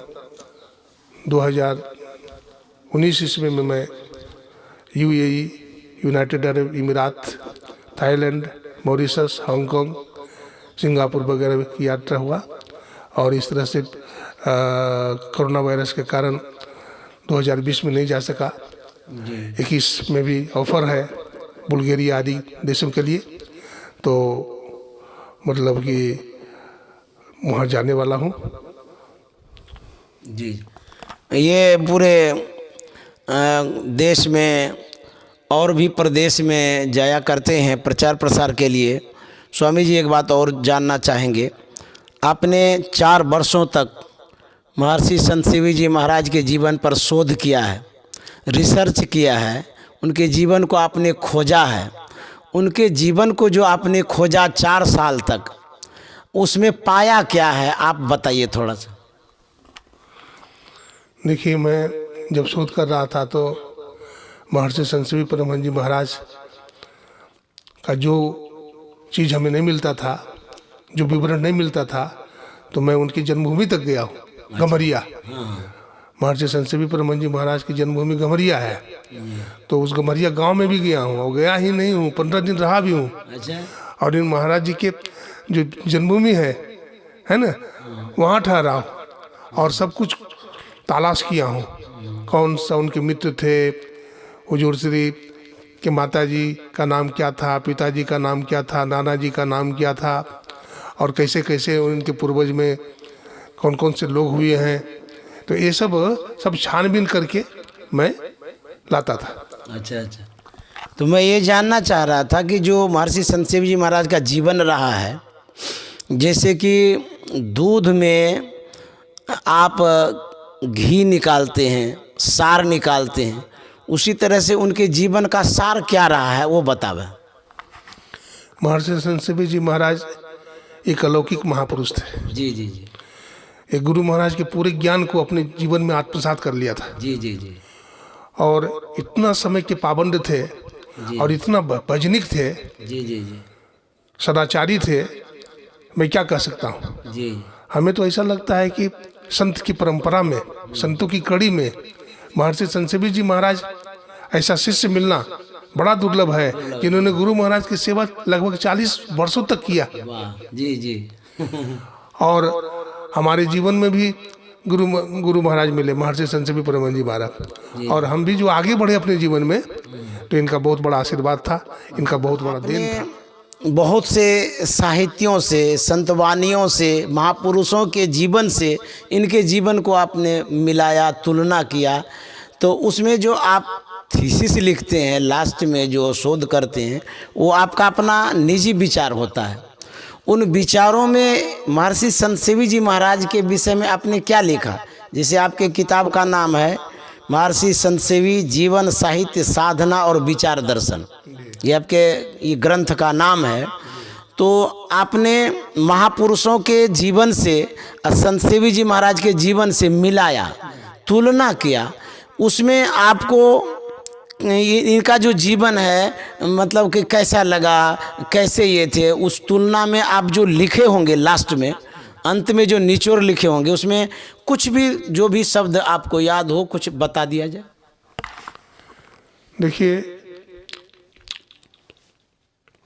2019 ईस्वी में मैं UAE, United Arab Emirates, Thailand, Mauritius, Hong Kong, Singapore वगैरह की यात्रा हुआ, और इस तरह से कोरोना वायरस के कारण 2020 में नहीं जा सका। 21 में भी ऑफर है बुल्गारिया आदि देशों के लिए, तो मतलब कि वहाँ जाने वाला हूँ। जी, ये पूरे देश में और भी प्रदेश में जाया करते हैं प्रचार प्रसार के लिए। स्वामी जी, एक बात और जानना चाहेंगे, आपने 4 वर्षों तक महर्षि संत शिवी जी महाराज के जीवन पर शोध किया है, रिसर्च किया है, उनके जीवन को आपने खोजा है। उनके जीवन को जो आपने खोजा 4 साल तक, उसमें पाया क्या है, आप बताइए थोड़ा सा। देखिए, मैं जब शोध कर रहा था तो महर्षि संत शिवी परमहंस जी महाराज का जो चीज़ हमें नहीं मिलता था, जो विवरण नहीं मिलता था, तो मैं उनकी जन्मभूमि तक गया हूँ, गम्हरिया। महर्षि संत शिवी परमहंस जी महाराज की जन्मभूमि गम्हरिया है, तो उस गम्हरिया गांव में भी गया हूँ और गया ही नहीं हूँ, 15 दिन रहा भी हूँ। और इन महाराज जी के जो जन्मभूमि है ना, वहाँ ठहरा हूँ और सब कुछ तलाश किया हूँ, कौन सा उनके मित्र थे, हुजूर श्री के माता जी का नाम क्या था, पिताजी का नाम क्या था, नाना जी का नाम क्या था, और कैसे कैसे उनके पूर्वज में कौन कौन से लोग हुए हैं। तो ये सब छानबीन करके मैं लाता था। अच्छा, तो मैं ये जानना चाह रहा था कि जो महर्षि संत शिवी जी महाराज का जीवन रहा है, जैसे कि दूध में आप घी निकालते हैं, सार निकालते हैं, उसी तरह से उनके जीवन का सार क्या रहा है वो बतावे। महर्षि संत शिवी जी महाराज एक अलौकिक महापुरुष थे। जी। एक गुरु महाराज के पूरे ज्ञान को अपने जीवन में आत्मसात कर लिया था। जी। और इतना समय के पाबंद थे और इतना भजनिक थे। जी। सदाचारी थे, मैं क्या कह सकता हूँ। जी, हमें तो ऐसा लगता है कि संत की परंपरा में, संतों की कड़ी में महर्षि संत शिवी जी महाराज ऐसा शिष्य मिलना बड़ा दुर्लभ है, जिन्होंने गुरु महाराज की सेवा लगभग 40 वर्षों तक किया। जी। और हमारे जीवन में भी गुरु महाराज मिले, महर्षि संत शिवी परमहंस जी महाराज, और हम भी जो आगे बढ़े अपने जीवन में, तो इनका बहुत बड़ा आशीर्वाद था, इनका बहुत बड़ा देन था। बहुत से साहित्यों से, संतवानियों से, महापुरुषों के जीवन से इनके जीवन को आपने मिलाया, तुलना किया, तो उसमें जो आप थीसिस लिखते हैं, लास्ट में जो शोध करते हैं, वो आपका अपना निजी विचार होता है। उन विचारों में महर्षि संत शिवी जी महाराज के विषय में आपने क्या लिखा? जैसे आपके किताब का नाम है महर्षि संत शिवी जीवन, साहित्य, साधना और विचार दर्शन, ये आपके ये ग्रंथ का नाम है। तो आपने महापुरुषों के जीवन से संत शिवी जी महाराज के जीवन से मिलाया, तुलना किया, उसमें आपको इनका जो जीवन है मतलब कि कैसा लगा, कैसे ये थे, उस तुलना में आप जो लिखे होंगे लास्ट में, अंत में जो निचोड़ लिखे होंगे, उसमें कुछ भी जो भी शब्द आपको याद हो, कुछ बता दिया जाए। देखिए,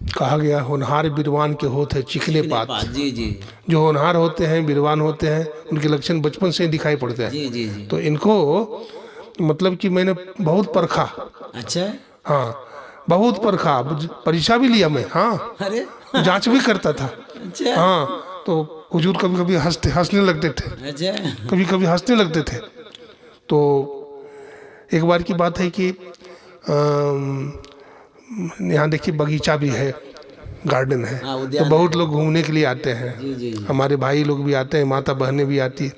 कहा गया होनहार विद्वान के होते हैं चिकने पात। जी। जो होनहार होते हैं, विद्वान होते हैं, उनके लक्षण बचपन से दिखाई पड़ते हैं। जी। तो इनको मतलब कि मैंने बहुत परखा। अच्छा, हाँ, बहुत परखा, परीक्षा भी लिया मैं। हाँ, अरे जांच भी करता था। अच्छा, हाँ, तो हुजूर कभी कभी हंसने लगते थे। अच्छा, कभी कभी हंसने लगते थे। तो एक बार की बात है कि यहाँ देखिए बगीचा भी है, गार्डन है, तो बहुत लोग घूमने के लिए आते हैं। जी। हमारे भाई लोग भी आते हैं, माता बहनें भी आती है,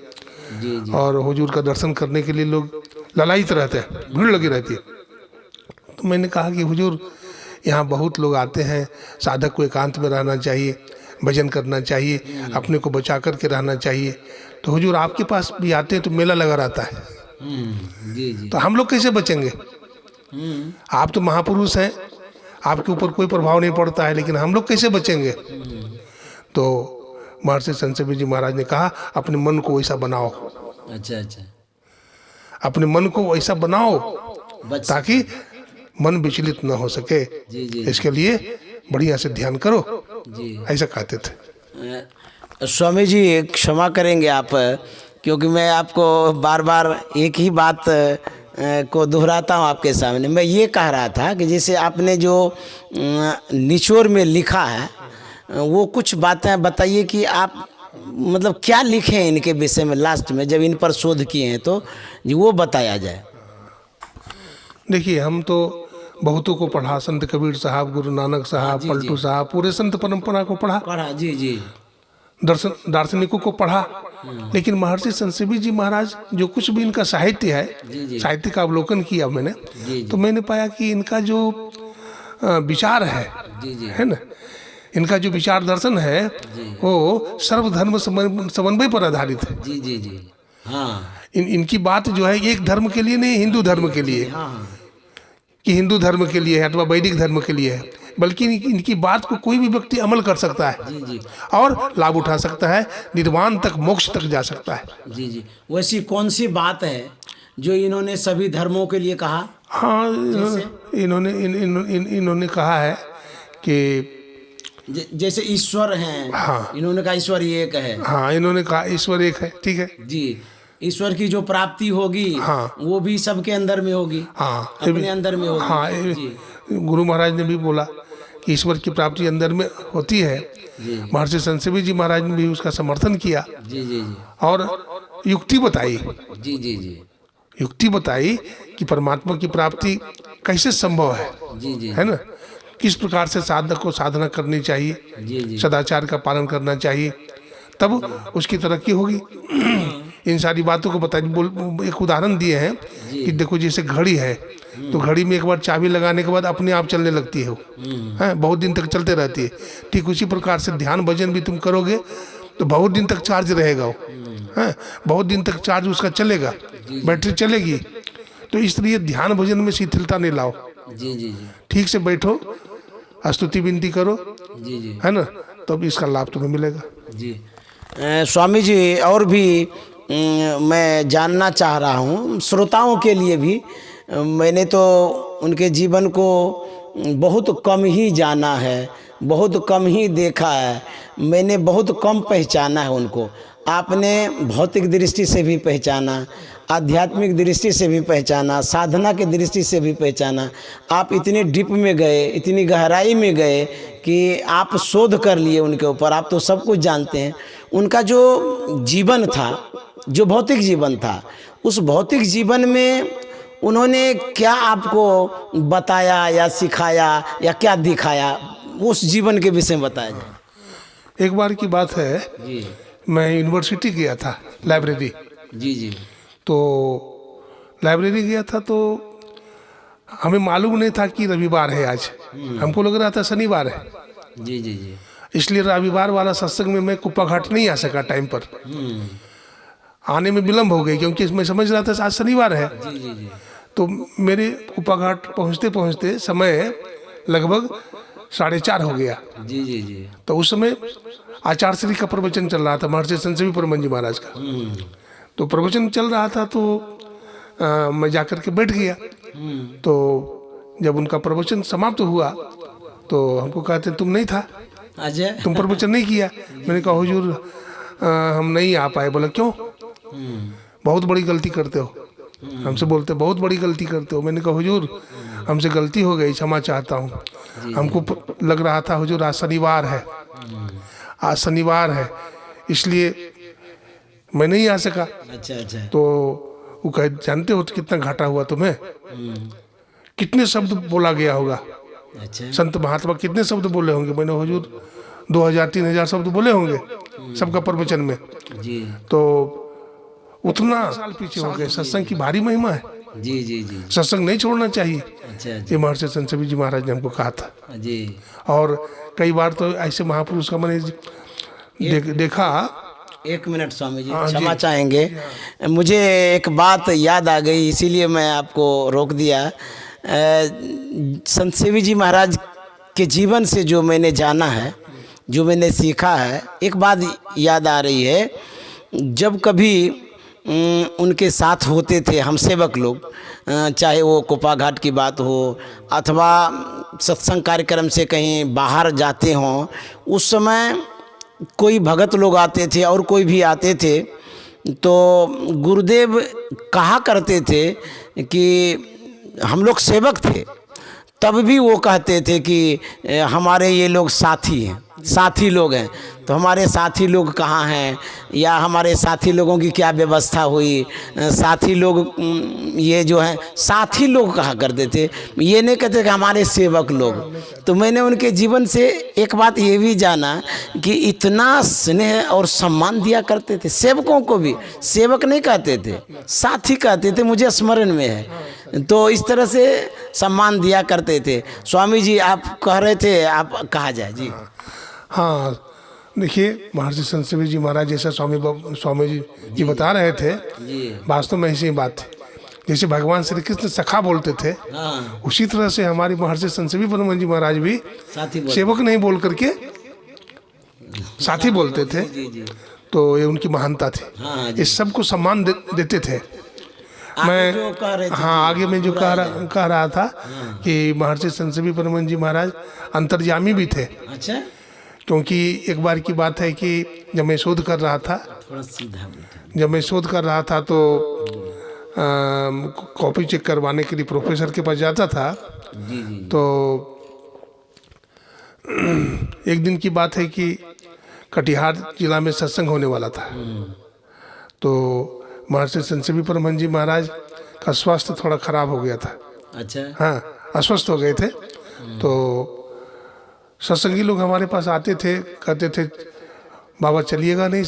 जी। और हुजूर का दर्शन करने के लिए लोग ललायित रहते हैं, भीड़ लगी रहती है। तो मैंने कहा कि हुजूर, यहाँ बहुत लोग आते हैं, साधक को एकांत में रहना चाहिए, भजन करना चाहिए, अपने को बचा करके रहना चाहिए। तो हुजूर आपके पास भी आते हैं तो मेला लगा रहता है। जी। तो हम लोग कैसे बचेंगे? आप तो महापुरुष हैं, आपके ऊपर कोई प्रभाव नहीं पड़ता है, लेकिन हम लोग कैसे बचेंगे? तो महर्षि संत शिवी जी महाराज ने कहा, अपने मन को वैसा बनाओ। अच्छा, अपने मन को वैसा बनाओ ताकि मन विचलित न हो सके। जी। इसके लिए बढ़िया से ध्यान करो। जी, ऐसा कहते थे। स्वामी जी क्षमा करेंगे आप, क्योंकि मैं आपको बार बार एक ही बात को दोहराता हूँ आपके सामने। मैं ये कह रहा था कि जैसे आपने जो निचोड़ में लिखा है वो कुछ बातें बताइए कि आप मतलब क्या लिखे हैं इनके विषय में, लास्ट में जब इन पर शोध किए हैं तो जी वो बताया जाए। देखिए, हम तो बहुतों को पढ़ा, संत कबीर साहब, गुरु नानक साहब, जी, पलटू साहब, पूरे संत परंपरा को पढ़ा, जी जी दार्शनिकों को पढ़ा। लेकिन महर्षि संत सेवी जी महाराज जो कुछ भी इनका साहित्य है, साहित्य का अवलोकन किया मैंने, तो मैंने पाया कि इनका जो विचार है ना, इनका जो विचार दर्शन है वो सर्वधर्म समन्वय पर आधारित है। जी जी जी हाँ इनकी बात जो है एक धर्म के लिए नहीं, हिंदू धर्म के लिए, कि हिंदू धर्म के लिए है अथवा वैदिक धर्म के लिए है, बल्कि इनकी बात को कोई भी व्यक्ति अमल कर सकता है और लाभ उठा सकता है, निर्वाण तक, मोक्ष तक जा सकता है। जी जी। वैसी कौन सी बात है जो इन्होंने सभी धर्मों के लिए कहा? हाँ, इन्होंने कहा है कि जैसे ईश्वर हैं। हाँ, इन्होंने कहा ईश्वर एक है। हाँ, इन्होंने कहा ईश्वर एक है, ठीक है जी। ईश्वर की जो प्राप्ति होगी, हाँ, वो भी सबके अंदर में होगी। हाँ, अपने अंदर में होगी। हाँ, गुरु महाराज ने भी बोला कि ईश्वर की प्राप्ति अंदर में होती है। महर्षि संत सेवी जी महाराज ने भी उसका समर्थन किया। जी जी जी। और युक्ति बताई। जी जी जी। युक्ति बताई कि परमात्मा की प्राप्ति कैसे संभव है। जी जी। है ना, किस प्रकार से साधक को साधना करनी चाहिए। जी जी। सदाचार का पालन करना चाहिए, तब उसकी तरक्की होगी। इन सारी बातों को बता, एक उदाहरण दिए हैं कि देखो जैसे घड़ी है, तो घड़ी में एक बार चाबी लगाने के बाद अपने आप चलने लगती है, बहुत दिन तक चलते रहती है। ठीक उसी प्रकार से ध्यान भजन भी तुम करोगे तो बहुत दिन तक चार्ज रहेगा वो, बहुत दिन तक चार्ज उसका चलेगा, बैटरी चलेगी। तो इसलिए ध्यान भजन में शिथिलता नहीं लाओ। जी जी जी। ठीक से बैठो, स्तुति विनती करो। जी जी। है ना, तब इसका लाभ तुम्हें मिलेगा। जी। स्वामी जी, और भी मैं जानना चाह रहा हूँ श्रोताओं के लिए भी। मैंने तो उनके जीवन को बहुत कम ही जाना है, बहुत कम ही देखा है, मैंने बहुत कम पहचाना है उनको। आपने भौतिक दृष्टि से भी पहचाना, आध्यात्मिक दृष्टि से भी पहचाना, साधना की दृष्टि से भी पहचाना। आप इतने डीप में गए, इतनी गहराई में गए कि आप शोध कर लिए उनके ऊपर। आप तो सब कुछ जानते हैं। उनका जो जीवन था, जो भौतिक जीवन था, उस भौतिक जीवन में उन्होंने क्या आपको बताया या सिखाया या क्या दिखाया, उस जीवन के विषय में बताया जाए। एक बार की बात है जी, मैं यूनिवर्सिटी गया था, लाइब्रेरी। जी जी। तो लाइब्रेरी गया था तो हमें मालूम नहीं था कि रविवार है आज, हमको लग रहा था शनिवार है। जी जी जी। इसलिए रविवार वाला सत्संग में मैं कुप्पा घाट नहीं आ सका टाइम पर। आने में विलम्ब हो गई क्योंकि मैं समझ रहा था आज शनिवार है। जी जी जी। तो मेरे कुप्पा घाट पहुँचते पहुँचते समय लगभग 4:30 हो गया। जी जी जी। तो उस समय आचार्यश्री का प्रवचन चल रहा था, महर्षि संत सेवी परमहंस जी महाराज का। तो प्रवचन चल रहा था तो मैं जाकर के बैठ गया। तो जब उनका प्रवचन समाप्त हुआ तो हमको कहते तुम नहीं था, तुम प्रवचन नहीं किया। मैंने कहा हुजूर हम नहीं आ पाए। बोला क्यों? बहुत बड़ी गलती करते हो, हमसे बोलते बहुत बड़ी गलती करते हो। मैंने कहा हुजूर हमसे गलती हो गई, क्षमा चाहता हूँ। हमको लग रहा था हुजूर आज शनिवार है, आज शनिवार है, इसलिए मैं नहीं आ सका। अच्छा अच्छा। तो वो कहे जानते हो तो कितना घाटा हुआ तुम्हें, कितने शब्द बोला गया होगा। अच्छा। संत महात्मा कितने शब्द बोले होंगे। मैंने हुजूर 2000-3000 शब्द बोले होंगे सबका प्रवचन में। जी। तो उतना साल पीछे हो गए। सत्संग की भारी महिमा है। जी जी जी। सत्संग नहीं छोड़ना चाहिए। अच्छा। ये महर्षि संत सेवी जी महाराज ने हमको कहा था। जी। और कई बार तो ऐसे महापुरुष का मैंने देखा। एक मिनट स्वामी जी, क्षमा चाहेंगे, मुझे एक बात याद आ गई, इसीलिए मैं आपको रोक दिया। संत सेवी जी महाराज के जीवन से जो मैंने जाना है, जो मैंने सीखा है, एक बात याद आ रही है। जब कभी उनके साथ होते थे हम सेवक लोग, चाहे वो कुप्पा घाट की बात हो अथवा सत्संग कार्यक्रम से कहीं बाहर जाते हों, उस समय कोई भगत लोग आते थे और कोई भी आते थे तो गुरुदेव कहा करते थे कि हम लोग सेवक थे, तब भी वो कहते थे कि हमारे ये लोग साथी हैं, साथी लोग हैं, तो हमारे साथी लोग कहाँ हैं, या हमारे साथी लोगों की क्या व्यवस्था हुई, साथी लोग ये जो है साथी लोग कहा करते थे, ये नहीं कहते कि हमारे सेवक लोग। तो मैंने उनके जीवन से एक बात ये भी जाना कि इतना स्नेह और सम्मान दिया करते थे, सेवकों को भी सेवक नहीं कहते थे, साथी कहते थे, मुझे स्मरण में है। तो इस तरह से सम्मान दिया करते थे। स्वामी जी आप कह रहे थे, आप कहा जाए जी। हाँ, देखिए महर्षि संत सेवी जी महाराज जैसा स्वामी जी बता रहे थे, वास्तव में ऐसी बात थी। जैसे भगवान श्री कृष्ण सखा बोलते थे, उसी तरह से हमारी महर्षि संत सेवी परम जी महाराज भी सेवक नहीं बोल करके साथी बोलते थे। तो ये उनकी महानता थी, इस सबको सम्मान देते थे। मैं आगे मैं जो कह रहा था कि महर्षि संत सेवी परम जी महाराज अंतर्यामी भी थे। अच्छा, क्योंकि एक बार की बात है कि जब मैं शोध कर रहा था, तो कॉपी चेक करवाने के लिए प्रोफेसर के पास जाता था। तो एक दिन की बात है कि कटिहार जिला में सत्संग होने वाला था। तो महर्षि संत सेवी परम जी महाराज का स्वास्थ्य थोड़ा खराब हो गया था। अच्छा, हाँ, अस्वस्थ हो गए थे। तो सत्संगी लोग हमारे पास आते थे, कहते थे बाबा चलिएगा नहीं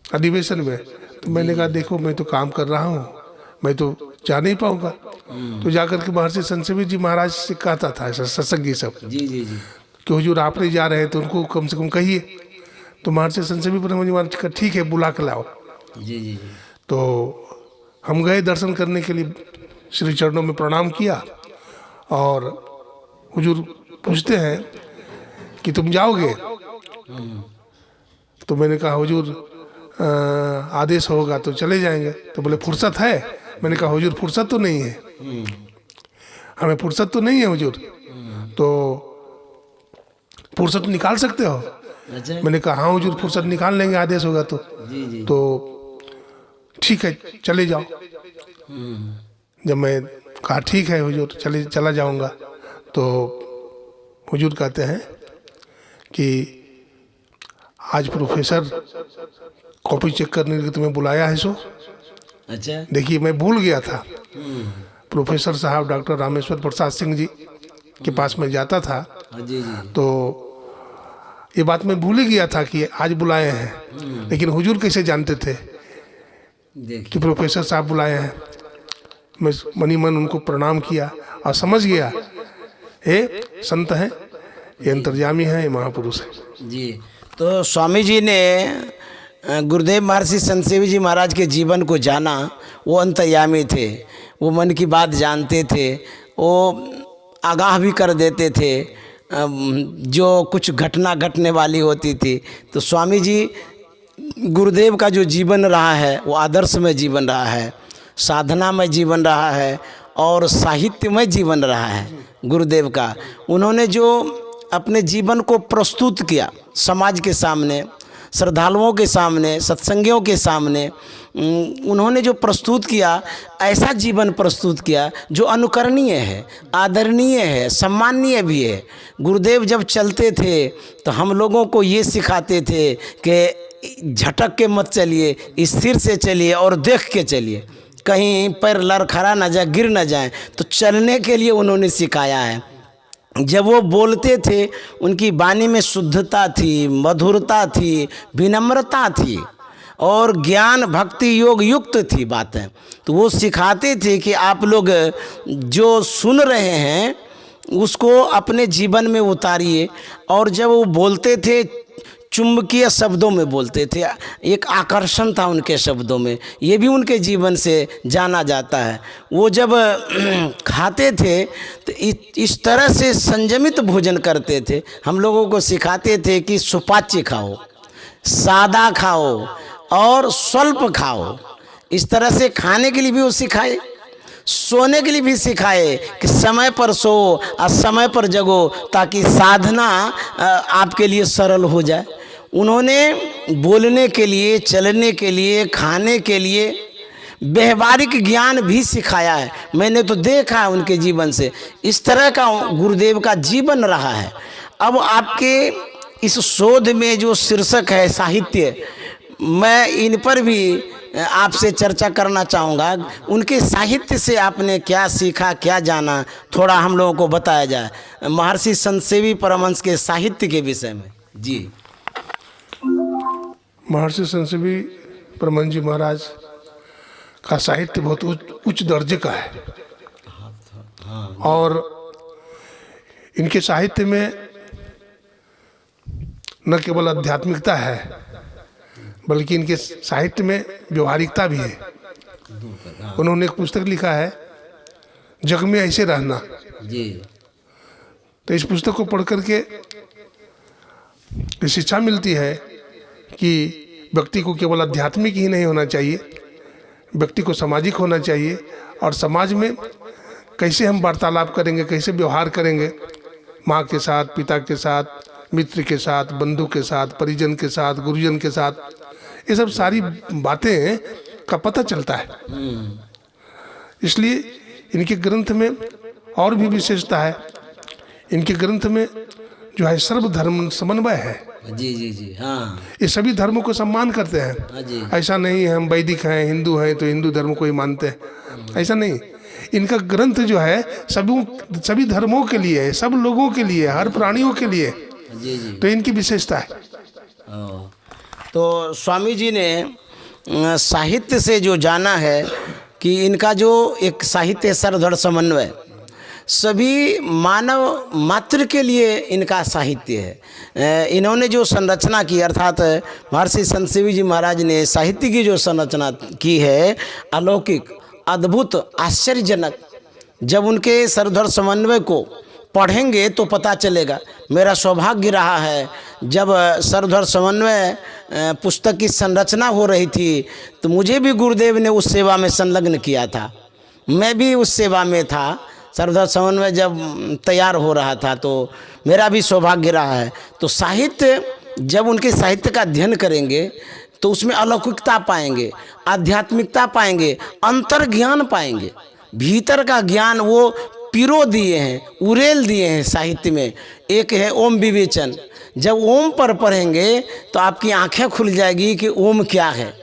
अधिवेशन में। तो मैंने कहा देखो मैं तो काम कर रहा हूँ, मैं तो जा नहीं पाऊँगा। तो जाकर के महर्षि संत सेवी जी महाराज से कहता था ऐसा सत्संगी सब कि हुजूर आप नहीं जा रहे हैं तो उनको कम से कम कहिए। तो महर्षि संत सेवी परम जी महाराज का ठीक है बुला के लाओ। तो हम गए दर्शन करने के लिए, श्री चरणों में प्रणाम किया और हुजूर पूछते हैं कि तुम जाओगे? तो मैंने कहा हुजूर आदेश होगा तो चले जाएंगे। तो बोले फुर्सत है? मैंने कहा हुजूर फुर्सत तो नहीं है, हमें फुर्सत तो नहीं है हुजूर, तो फुर्सत निकाल सकते हो? अच्छा। मैंने कहा हाँ हुजूर फुर्सत निकाल लेंगे, आदेश होगा तो। तो ठीक है चले जाओ। जब मैं कहा ठीक है हुजूर चला जाऊंगा, तो हुजूर कहते हैं कि आज प्रोफेसर कॉपी चेक करने के लिए तुम्हें बुलाया है सो। अच्छा, देखिए मैं भूल गया था। प्रोफेसर साहब डॉक्टर रामेश्वर प्रसाद सिंह जी के पास में जाता था। तो ये बात मैं भूल ही गया था कि आज बुलाए हैं। लेकिन हुजूर कैसे जानते थे कि प्रोफेसर साहब बुलाए हैं? मैं मनी मन उनको प्रणाम किया और समझ गया ये संत हैं, ये अंतर्यामी हैं, ये महापुरुष हैं जी। तो स्वामी जी ने गुरुदेव महर्षि संत सेवी जी महाराज के जीवन को जाना। वो अंतर्यामी थे, वो मन की बात जानते थे, वो आगाह भी कर देते थे जो कुछ घटना घटने वाली होती थी। तो स्वामी जी गुरुदेव का जो जीवन रहा है वो आदर्शमय जीवन रहा है, साधनामय जीवन रहा है और साहित्यमय जीवन रहा है गुरुदेव का। उन्होंने जो अपने जीवन को प्रस्तुत किया समाज के सामने, श्रद्धालुओं के सामने, सत्संगियों के सामने, उन्होंने जो प्रस्तुत किया ऐसा जीवन प्रस्तुत किया जो अनुकरणीय है, आदरणीय है, सम्माननीय भी है। गुरुदेव जब चलते थे तो हम लोगों को ये सिखाते थे कि झटक के मत चलिए, स्थिर से चलिए और देख के चलिए, कहीं पैर लड़खड़ा ना जाए, गिर ना जाए। तो चलने के लिए उन्होंने सिखाया है। जब वो बोलते थे उनकी वाणी में शुद्धता थी, मधुरता थी, विनम्रता थी और ज्ञान भक्ति योग युक्त थी बातें। तो वो सिखाते थे कि आप लोग जो सुन रहे हैं उसको अपने जीवन में उतारिए। और जब वो बोलते थे चुंबकीय शब्दों में बोलते थे, एक आकर्षण था उनके शब्दों में, ये भी उनके जीवन से जाना जाता है। वो जब खाते थे तो इस तरह से संयमित भोजन करते थे। हम लोगों को सिखाते थे कि सुपाच्य खाओ, सादा खाओ और स्वल्प खाओ। इस तरह से खाने के लिए भी वो सिखाए। सोने के लिए भी सिखाए कि समय पर सो और समय पर जगो, ताकि साधना आपके लिए सरल हो जाए। उन्होंने बोलने के लिए, चलने के लिए, खाने के लिए व्यवहारिक ज्ञान भी सिखाया है। मैंने तो देखा है उनके जीवन से, इस तरह का गुरुदेव का जीवन रहा है। अब आपके इस शोध में जो शीर्षक है साहित्य, मैं इन पर भी आपसे चर्चा करना चाहूँगा। उनके साहित्य से आपने क्या सीखा, क्या जाना, थोड़ा हम लोगों को बताया जाए महर्षि संतसेवी परमहंस के साहित्य के विषय में। जी। महर्षि संतसेवी परमहंस जी महाराज का साहित्य बहुत उच्च दर्जे का है, और इनके साहित्य में न केवल आध्यात्मिकता है, बल्कि इनके साहित्य में व्यवहारिकता भी है। उन्होंने एक पुस्तक लिखा है, जग में ऐसे रहना। जी। तो इस पुस्तक को पढ़ करके शिक्षा मिलती है कि व्यक्ति को केवल आध्यात्मिक ही नहीं होना चाहिए, व्यक्ति को सामाजिक होना चाहिए, और समाज में कैसे हम वार्तालाप करेंगे, कैसे व्यवहार करेंगे, माँ के साथ, पिता के साथ, मित्र के साथ, बंधु के साथ, परिजन के साथ, गुरुजन के साथ, ये सब सारी बातें का पता चलता है। इसलिए इनके ग्रंथ में और भी विशेषता है। इनके ग्रंथ में जो है सर्वधर्म समन्वय है। जी जी जी। हाँ, ये सभी धर्मों को सम्मान करते हैं। जी। ऐसा नहीं है हम वैदिक हैं, हिंदू हैं तो हिंदू धर्म को ही मानते हैं, ऐसा नहीं। इनका ग्रंथ जो है सभी धर्मों के लिए है, सब लोगों के लिए, हर प्राणियों के लिए। जी जी। तो इनकी विशेषता है। तो स्वामी जी ने साहित्य से जो जाना है कि इनका जो एक साहित्य सर्वधर्म समन्वय, सभी मानव मात्र के लिए इनका साहित्य है। इन्होंने जो संरचना की, अर्थात महर्षि संतसेवी जी महाराज ने साहित्य की जो संरचना की है, अलौकिक, अद्भुत, आश्चर्यजनक। जब उनके सर्वधर्म समन्वय को पढ़ेंगे तो पता चलेगा। मेरा सौभाग्य रहा है, जब सर्वधर्म समन्वय पुस्तक की संरचना हो रही थी तो मुझे भी गुरुदेव ने उस सेवा में संलग्न किया था। मैं भी उस सेवा में था। सर्वधर्म समन्वय जब तैयार हो रहा था तो मेरा भी सौभाग्य रहा है। तो साहित्य, जब उनके साहित्य का अध्ययन करेंगे तो उसमें अलौकिकता पाएंगे, आध्यात्मिकता पाएंगे, अंतर ज्ञान पाएंगे। भीतर का ज्ञान वो पिरो दिए हैं, उरेल दिए हैं साहित्य में। एक है ओम विवेचन। जब ओम पर पढ़ेंगे तो आपकी आंखें खुल जाएगी कि ओम क्या है,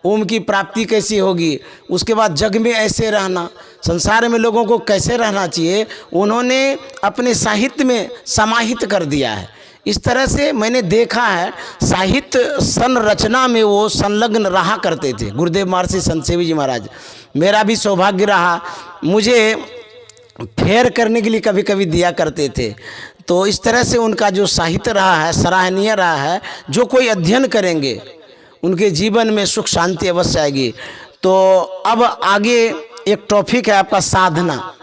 ओम की प्राप्ति कैसी होगी। उसके बाद जग में ऐसे रहना, संसार में लोगों को कैसे रहना चाहिए, उन्होंने अपने साहित्य में समाहित कर दिया है। इस तरह से मैंने देखा है साहित्य संरचना में वो संलग्न रहा करते थे गुरुदेव महर्षि संतसेवी जी महाराज। मेरा भी सौभाग्य रहा, मुझे फेयर करने के लिए कभी कभी दिया करते थे। तो इस तरह से उनका जो साहित्य रहा है सराहनीय रहा है। जो कोई अध्ययन करेंगे उनके जीवन में सुख शांति अवश्य आएगी। तो अब आगे एक टॉपिक है आपका साधना।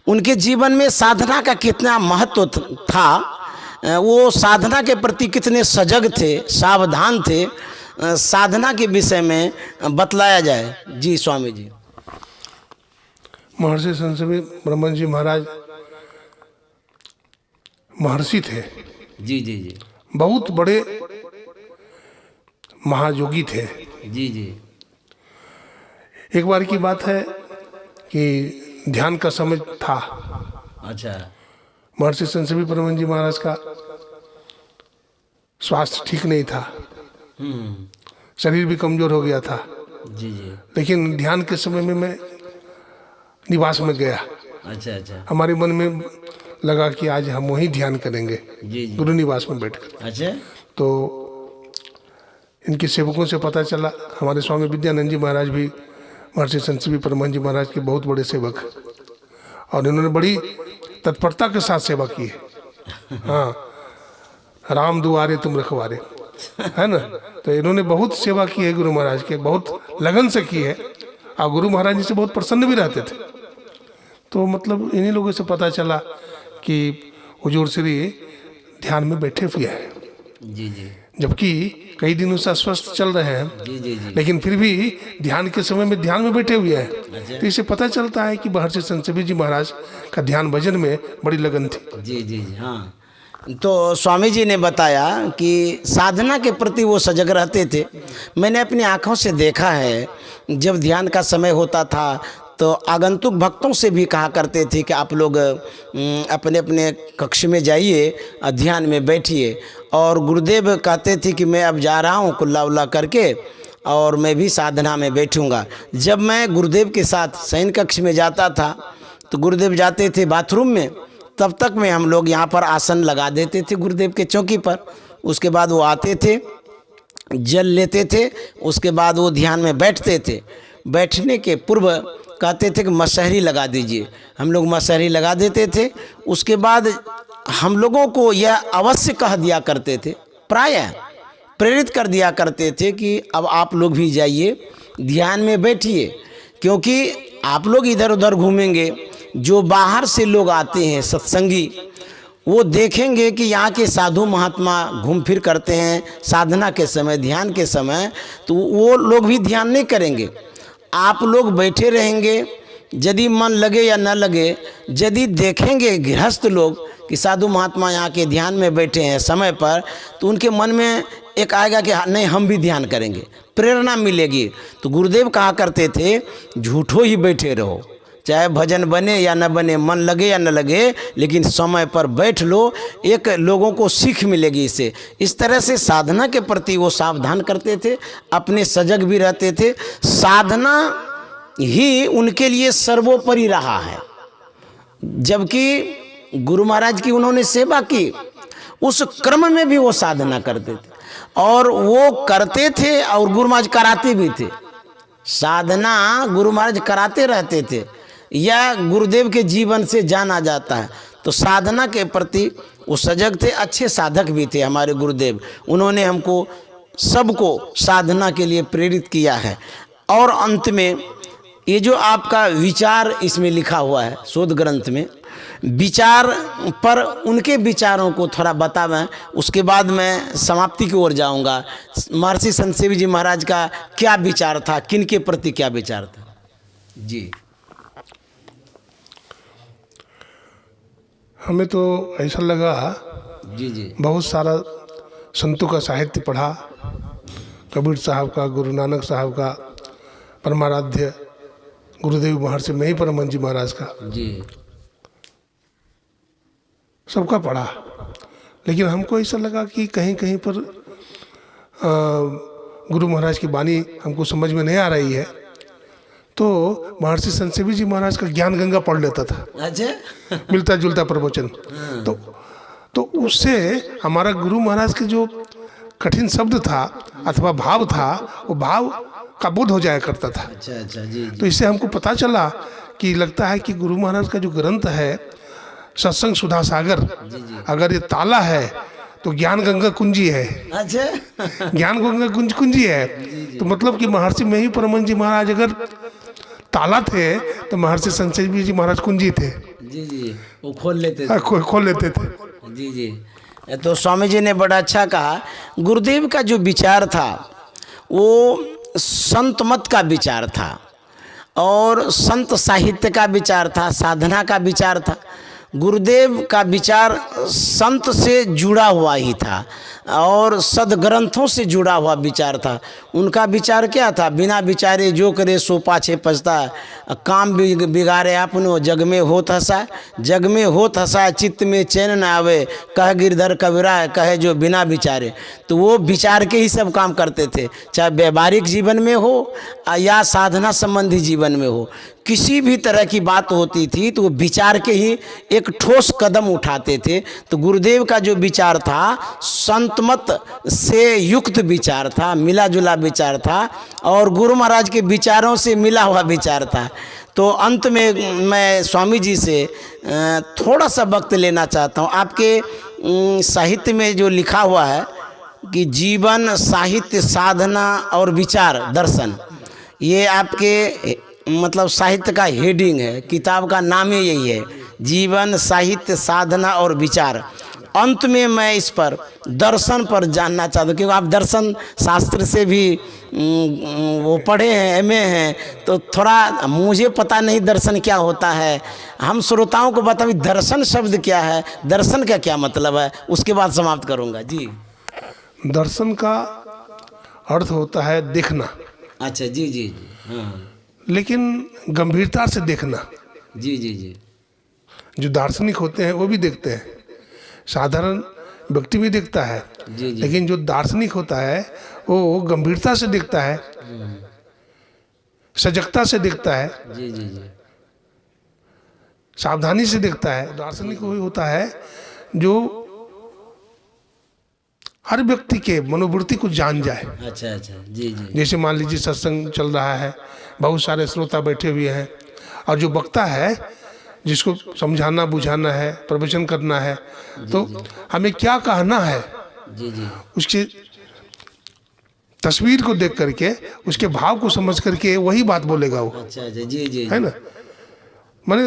उनके जीवन में साधना का कितना महत्व था, वो साधना के प्रति कितने सजग थे, सावधान थे, साधना के विषय में बतलाया जाए। जी स्वामी जी। महर्षि संतसेवी परमहंस जी महाराज महर्षि थे। जी जी जी। बहुत बड़े महायोगी थे। जी जी। एक बार की बात है कि ध्यान का समय था। अच्छा। महर्षि संतसेवी परमहंस जी महाराज का स्वास्थ्य ठीक नहीं था, शरीर भी कमजोर हो गया था। जी जी। लेकिन ध्यान के समय में मैं निवास में गया। अच्छा अच्छा। हमारे मन में लगा कि आज हम वहीं ध्यान करेंगे। जी जी। गुरु निवास में बैठकर। अच्छा। तो इनके सेवकों से पता चला, हमारे स्वामी विद्यानंद जी महाराज भी महर्षि संतसेवी परमहंस जी महाराज के बहुत बड़े सेवक, और इन्होंने बड़ी तत्परता के साथ सेवा की है। हाँ, राम दुआरे तुम रखवारे, है ना। तो इन्होंने बहुत सेवा की है गुरु महाराज के, बहुत लगन से की है, और गुरु महाराज जी से बहुत प्रसन्न भी रहते थे। तो मतलब इन्हीं लोगों से पता चला कि हुजूर श्री ध्यान में बैठे हुए हैं। जी जी। जबकि कई दिनों से अस्वस्थ चल रहे हैं। जी जी जी। लेकिन फिर भी ध्यान के समय में ध्यान में बैठे हुए हैं। अच्छा। तो इससे पता चलता है कि महर्षि संत कबीर जी महाराज का ध्यान भजन में बड़ी लगन थी। जी जी जी। हाँ, तो स्वामी जी ने बताया कि साधना के प्रति वो सजग रहते थे। मैंने अपनी आँखों से देखा है, जब ध्यान का समय होता था तो आगंतुक भक्तों से भी कहा करते थे कि आप लोग अपने अपने कक्ष में जाइए, ध्यान में बैठिए। और गुरुदेव कहते थे कि मैं अब जा रहा हूँ कुल्ला उल्ला करके, और मैं भी साधना में बैठूँगा। जब मैं गुरुदेव के साथ शयन कक्ष में जाता था तो गुरुदेव जाते थे बाथरूम में, तब तक में हम लोग यहाँ पर आसन लगा देते थे गुरुदेव के चौकी पर। उसके बाद वो आते थे, जल लेते थे, उसके बाद वो ध्यान में बैठते थे। बैठने के पूर्व कहते थे कि मसहरी लगा दीजिए। हम लोग मसहरी लगा देते थे। उसके बाद हम लोगों को यह अवश्य कह दिया करते थे, प्रायः प्रेरित कर दिया करते थे कि अब आप लोग भी जाइए, ध्यान में बैठिए, क्योंकि आप लोग इधर उधर घूमेंगे, जो बाहर से लोग आते हैं सत्संगी, वो देखेंगे कि यहाँ के साधु महात्मा घूम फिर करते हैं साधना के समय, ध्यान के समय, तो वो लोग भी ध्यान नहीं करेंगे। आप लोग बैठे रहेंगे, यदि मन लगे या न लगे, यदि देखेंगे गृहस्थ लोग कि साधु महात्मा यहाँ के ध्यान में बैठे हैं समय पर, तो उनके मन में एक आएगा कि नहीं हम भी ध्यान करेंगे, प्रेरणा मिलेगी। तो गुरुदेव कहा करते थे झूठो ही बैठे रहो, चाहे भजन बने या न बने, मन लगे या न लगे, लेकिन समय पर बैठ लो, एक लोगों को सीख मिलेगी इससे। इस तरह से साधना के प्रति वो सावधान करते थे, अपने सजग भी रहते थे। साधना ही उनके लिए सर्वोपरि रहा है। जबकि गुरु महाराज की उन्होंने सेवा की, उस क्रम में भी वो साधना करते थे, और वो करते थे और गुरु महाराज कराते भी थे। साधना गुरु महाराज कराते रहते थे, यह गुरुदेव के जीवन से जाना जाता है। तो साधना के प्रति वो सजग थे, अच्छे साधक भी थे हमारे गुरुदेव। उन्होंने हमको सबको साधना के लिए प्रेरित किया है। और अंत में ये जो आपका विचार इसमें लिखा हुआ है शोध ग्रंथ में, विचार पर उनके विचारों को थोड़ा बतावें, उसके बाद मैं समाप्ति की ओर जाऊंगा। महर्षि संत कबीर जी महाराज का क्या विचार था, किन के प्रति क्या विचार था? जी। हमें तो ऐसा लगा, जी जी। बहुत सारा संतों का साहित्य पढ़ा, कबीर साहब का, गुरु नानक साहब का, परमाराध्य गुरुदेव महर्षि में ही परमहंस जी महाराज का, जी, सबका पढ़ा। लेकिन हमको ऐसा लगा कि कहीं कहीं पर गुरु महाराज की वाणी हमको समझ में नहीं आ रही है, तो महर्षि संत कबीर जी महाराज का ज्ञान गंगा पढ़ लेता था। अच्छा। मिलता जुलता प्रवचन। तो उससे हमारा गुरु महाराज के जो कठिन शब्द था अथवा भाव था, वो भाव का बोध हो जाया करता था। अच्छा अच्छा। जी जी। तो इससे हमको पता चला कि लगता है कि गुरु महाराज का जो ग्रंथ है सत्संग सुधा सागर, अगर ये ताला है तो ज्ञान गंगा कुंजी है। अच्छा। ज्ञान गंगा कुंजी है। तो मतलब कि महर्षि में ही परमहंस जी महाराज अगर ताला थे तो महर्षि संत कबीर जी महाराज कुंजी थे। जी जी, वो खोल लेते थे। खोल लेते थे। जी जी। तो स्वामी जी ने बड़ा अच्छा कहा, गुरुदेव का जो विचार था वो संत मत का विचार था, और संत साहित्य का विचार था, साधना का विचार था। गुरुदेव का विचार संत से जुड़ा हुआ ही था और सदग्रंथों से जुड़ा हुआ विचार था। उनका विचार क्या था? बिना विचारे जो करे सो पाछे पछता, काम बिगाड़े आपनो जग में होत हंसा, जग में होत हंसा चित्त में चैन न आवे, कह गिरधर कबीरा कहे जो बिना विचारे। तो वो विचार के ही सब काम करते थे, चाहे व्यवहारिक जीवन में हो या साधना संबंधी जीवन में हो। किसी भी तरह की बात होती थी तो वो विचार के ही एक ठोस कदम उठाते थे। तो गुरुदेव का जो विचार था संतमत से युक्त विचार था, मिला जुला विचार था, और गुरु महाराज के विचारों से मिला हुआ विचार था। तो अंत में मैं स्वामी जी से थोड़ा सा वक्त लेना चाहता हूँ। आपके साहित्य में जो लिखा हुआ है कि जीवन, साहित्य, साधना और विचार दर्शन, ये आपके मतलब साहित्य का हेडिंग है, किताब का नाम ही यही है, जीवन, साहित्य, साधना और विचार। अंत में मैं इस पर दर्शन पर जानना चाहता हूँ, क्योंकि आप दर्शन शास्त्र से भी वो पढ़े हैं, एमए हैं, तो थोड़ा मुझे पता नहीं दर्शन क्या होता है, हम श्रोताओं को बताओ दर्शन शब्द क्या है, दर्शन का क्या मतलब है, उसके बाद समाप्त करूँगा जी। दर्शन का अर्थ होता है देखना। अच्छा जी जी जी, हाँ लेकिन गंभीरता से देखना। जी जी जी। जो दार्शनिक होते हैं वो भी देखते हैं, साधारण व्यक्ति भी देखता है, जी जी। लेकिन जो दार्शनिक होता है वो गंभीरता से देखता है, सजगता से देखता है, जी जी जी। सावधानी से देखता है। दार्शनिक वही होता है जो हर व्यक्ति के मनोवृत्ति को जान जाए। अच्छा अच्छा जी जी। जैसे मान लीजिए सत्संग चल रहा है, बहुत सारे श्रोता बैठे हुए हैं, और जो वक्ता है जिसको समझाना बुझाना है, प्रवचन करना है, तो हमें क्या कहना है जी जी। उसकी तस्वीर को देख करके, उसके भाव को समझ करके वही बात बोलेगा वो, अच्छा अच्छा जी जी। है ना। माने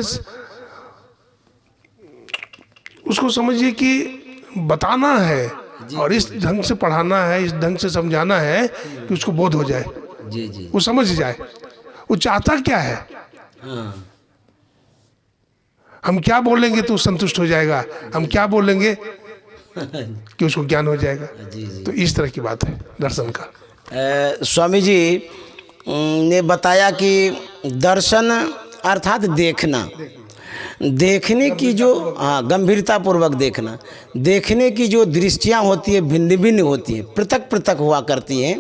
उसको समझिए कि बताना है और इस ढंग से पढ़ाना है, इस ढंग से समझाना है कि उसको बोध हो जाए, जी जी। वो समझ जाए वो चाहता क्या है। हाँ हम क्या बोलेंगे तो संतुष्ट हो जाएगा, हम क्या बोलेंगे कि उसको ज्ञान हो जाएगा। जी जी। तो इस तरह की बात है दर्शन का। स्वामी जी ने बताया कि दर्शन अर्थात देखना, देखने की जो, हाँ गंभीरता पूर्वक देखना, देखने की जो दृष्टियाँ होती है भिन्न भिन्न होती हैं, पृथक पृथक हुआ करती हैं।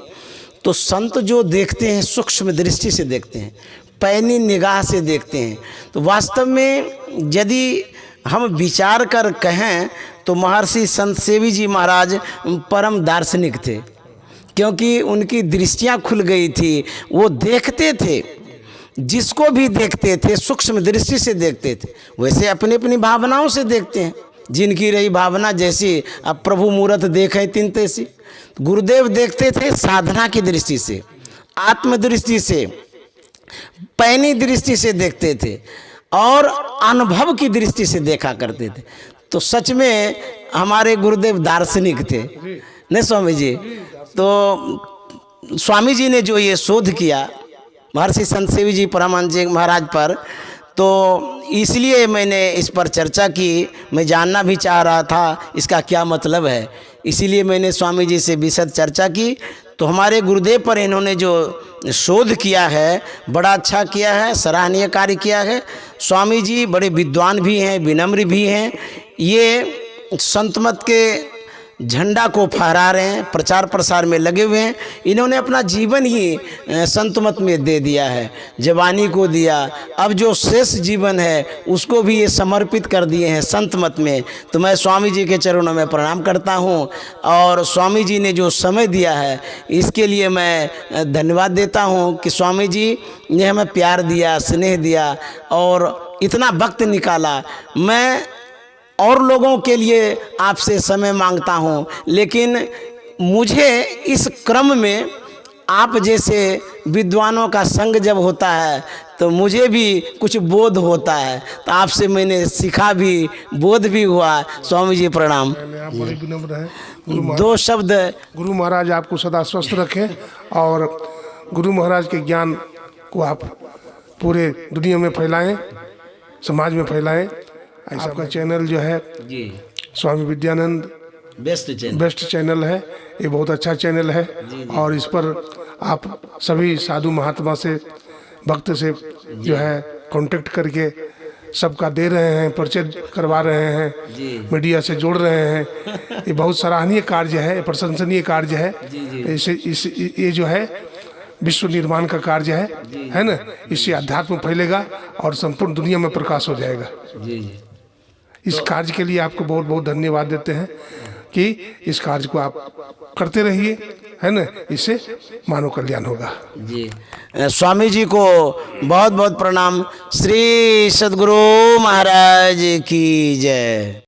तो संत जो देखते हैं सूक्ष्म दृष्टि से देखते हैं, पैनी निगाह से देखते हैं। तो वास्तव में यदि हम विचार कर कहें तो महर्षि संत सेवी जी महाराज परम दार्शनिक थे, क्योंकि उनकी दृष्टियाँ खुल गई थी। वो देखते थे, जिसको भी देखते थे सूक्ष्म दृष्टि से देखते थे। वैसे अपनी अपनी भावनाओं से देखते हैं, जिनकी रही भावना जैसी। अब प्रभु मूरत देखे तिन तैसी। गुरुदेव देखते थे साधना की दृष्टि से, आत्मदृष्टि से, पैनी दृष्टि से देखते थे और अनुभव की दृष्टि से देखा करते थे। तो सच में हमारे गुरुदेव दार्शनिक थे, नहीं स्वामी जी। तो स्वामी जी ने जो ये शोध किया महर्षि संत सेवी जी परमानंद जी महाराज पर, तो इसलिए मैंने इस पर चर्चा की। मैं जानना भी चाह रहा था इसका क्या मतलब है, इसीलिए मैंने स्वामी जी से विशद चर्चा की। तो हमारे गुरुदेव पर इन्होंने जो शोध किया है बड़ा अच्छा किया है, सराहनीय कार्य किया है। स्वामी जी बड़े विद्वान भी हैं, विनम्र भी हैं। ये संत मत के झंडा को फहरा रहे हैं, प्रचार प्रसार में लगे हुए हैं। इन्होंने अपना जीवन ही संत मत में दे दिया है, जवानी को दिया, अब जो शेष जीवन है उसको भी ये समर्पित कर दिए हैं संत मत में। तो मैं स्वामी जी के चरणों में प्रणाम करता हूँ, और स्वामी जी ने जो समय दिया है इसके लिए मैं धन्यवाद देता हूँ कि स्वामी जी ने हमें प्यार दिया, स्नेह दिया और इतना वक्त निकाला। मैं और लोगों के लिए आपसे समय मांगता हूँ, लेकिन मुझे इस क्रम में आप जैसे विद्वानों का संग जब होता है तो मुझे भी कुछ बोध होता है। तो आपसे मैंने सीखा भी, बोध भी हुआ। स्वामी जी प्रणाम। आप बड़े विनम्र हैं। दो शब्द। गुरु महाराज आपको सदा स्वस्थ रखें और गुरु महाराज के ज्ञान को आप पूरे दुनिया में फैलाएं, समाज में फैलाएं। ऐसा आपका चैनल जो है जी स्वामी विद्यानंद बेस्ट चैनल है, ये बहुत अच्छा चैनल है। और इस पर आप सभी साधु महात्मा से, भक्त से जो है कांटेक्ट करके सबका दे रहे हैं, परिचय करवा रहे हैं, मीडिया से जोड़ रहे हैं। ये बहुत सराहनीय कार्य है, प्रशंसनीय कार्य है। ये जो है विश्व निर्माण का कार्य है ना। इससे अध्यात्म फैलेगा और संपूर्ण दुनिया में प्रकाश हो जाएगा। इस कार्य के लिए आपको बहुत बहुत धन्यवाद देते हैं कि इस कार्य को आप करते रहिए, है ना। इससे मानव कल्याण होगा। जी स्वामी जी को बहुत बहुत प्रणाम। श्री सद्गुरु महाराज की जय।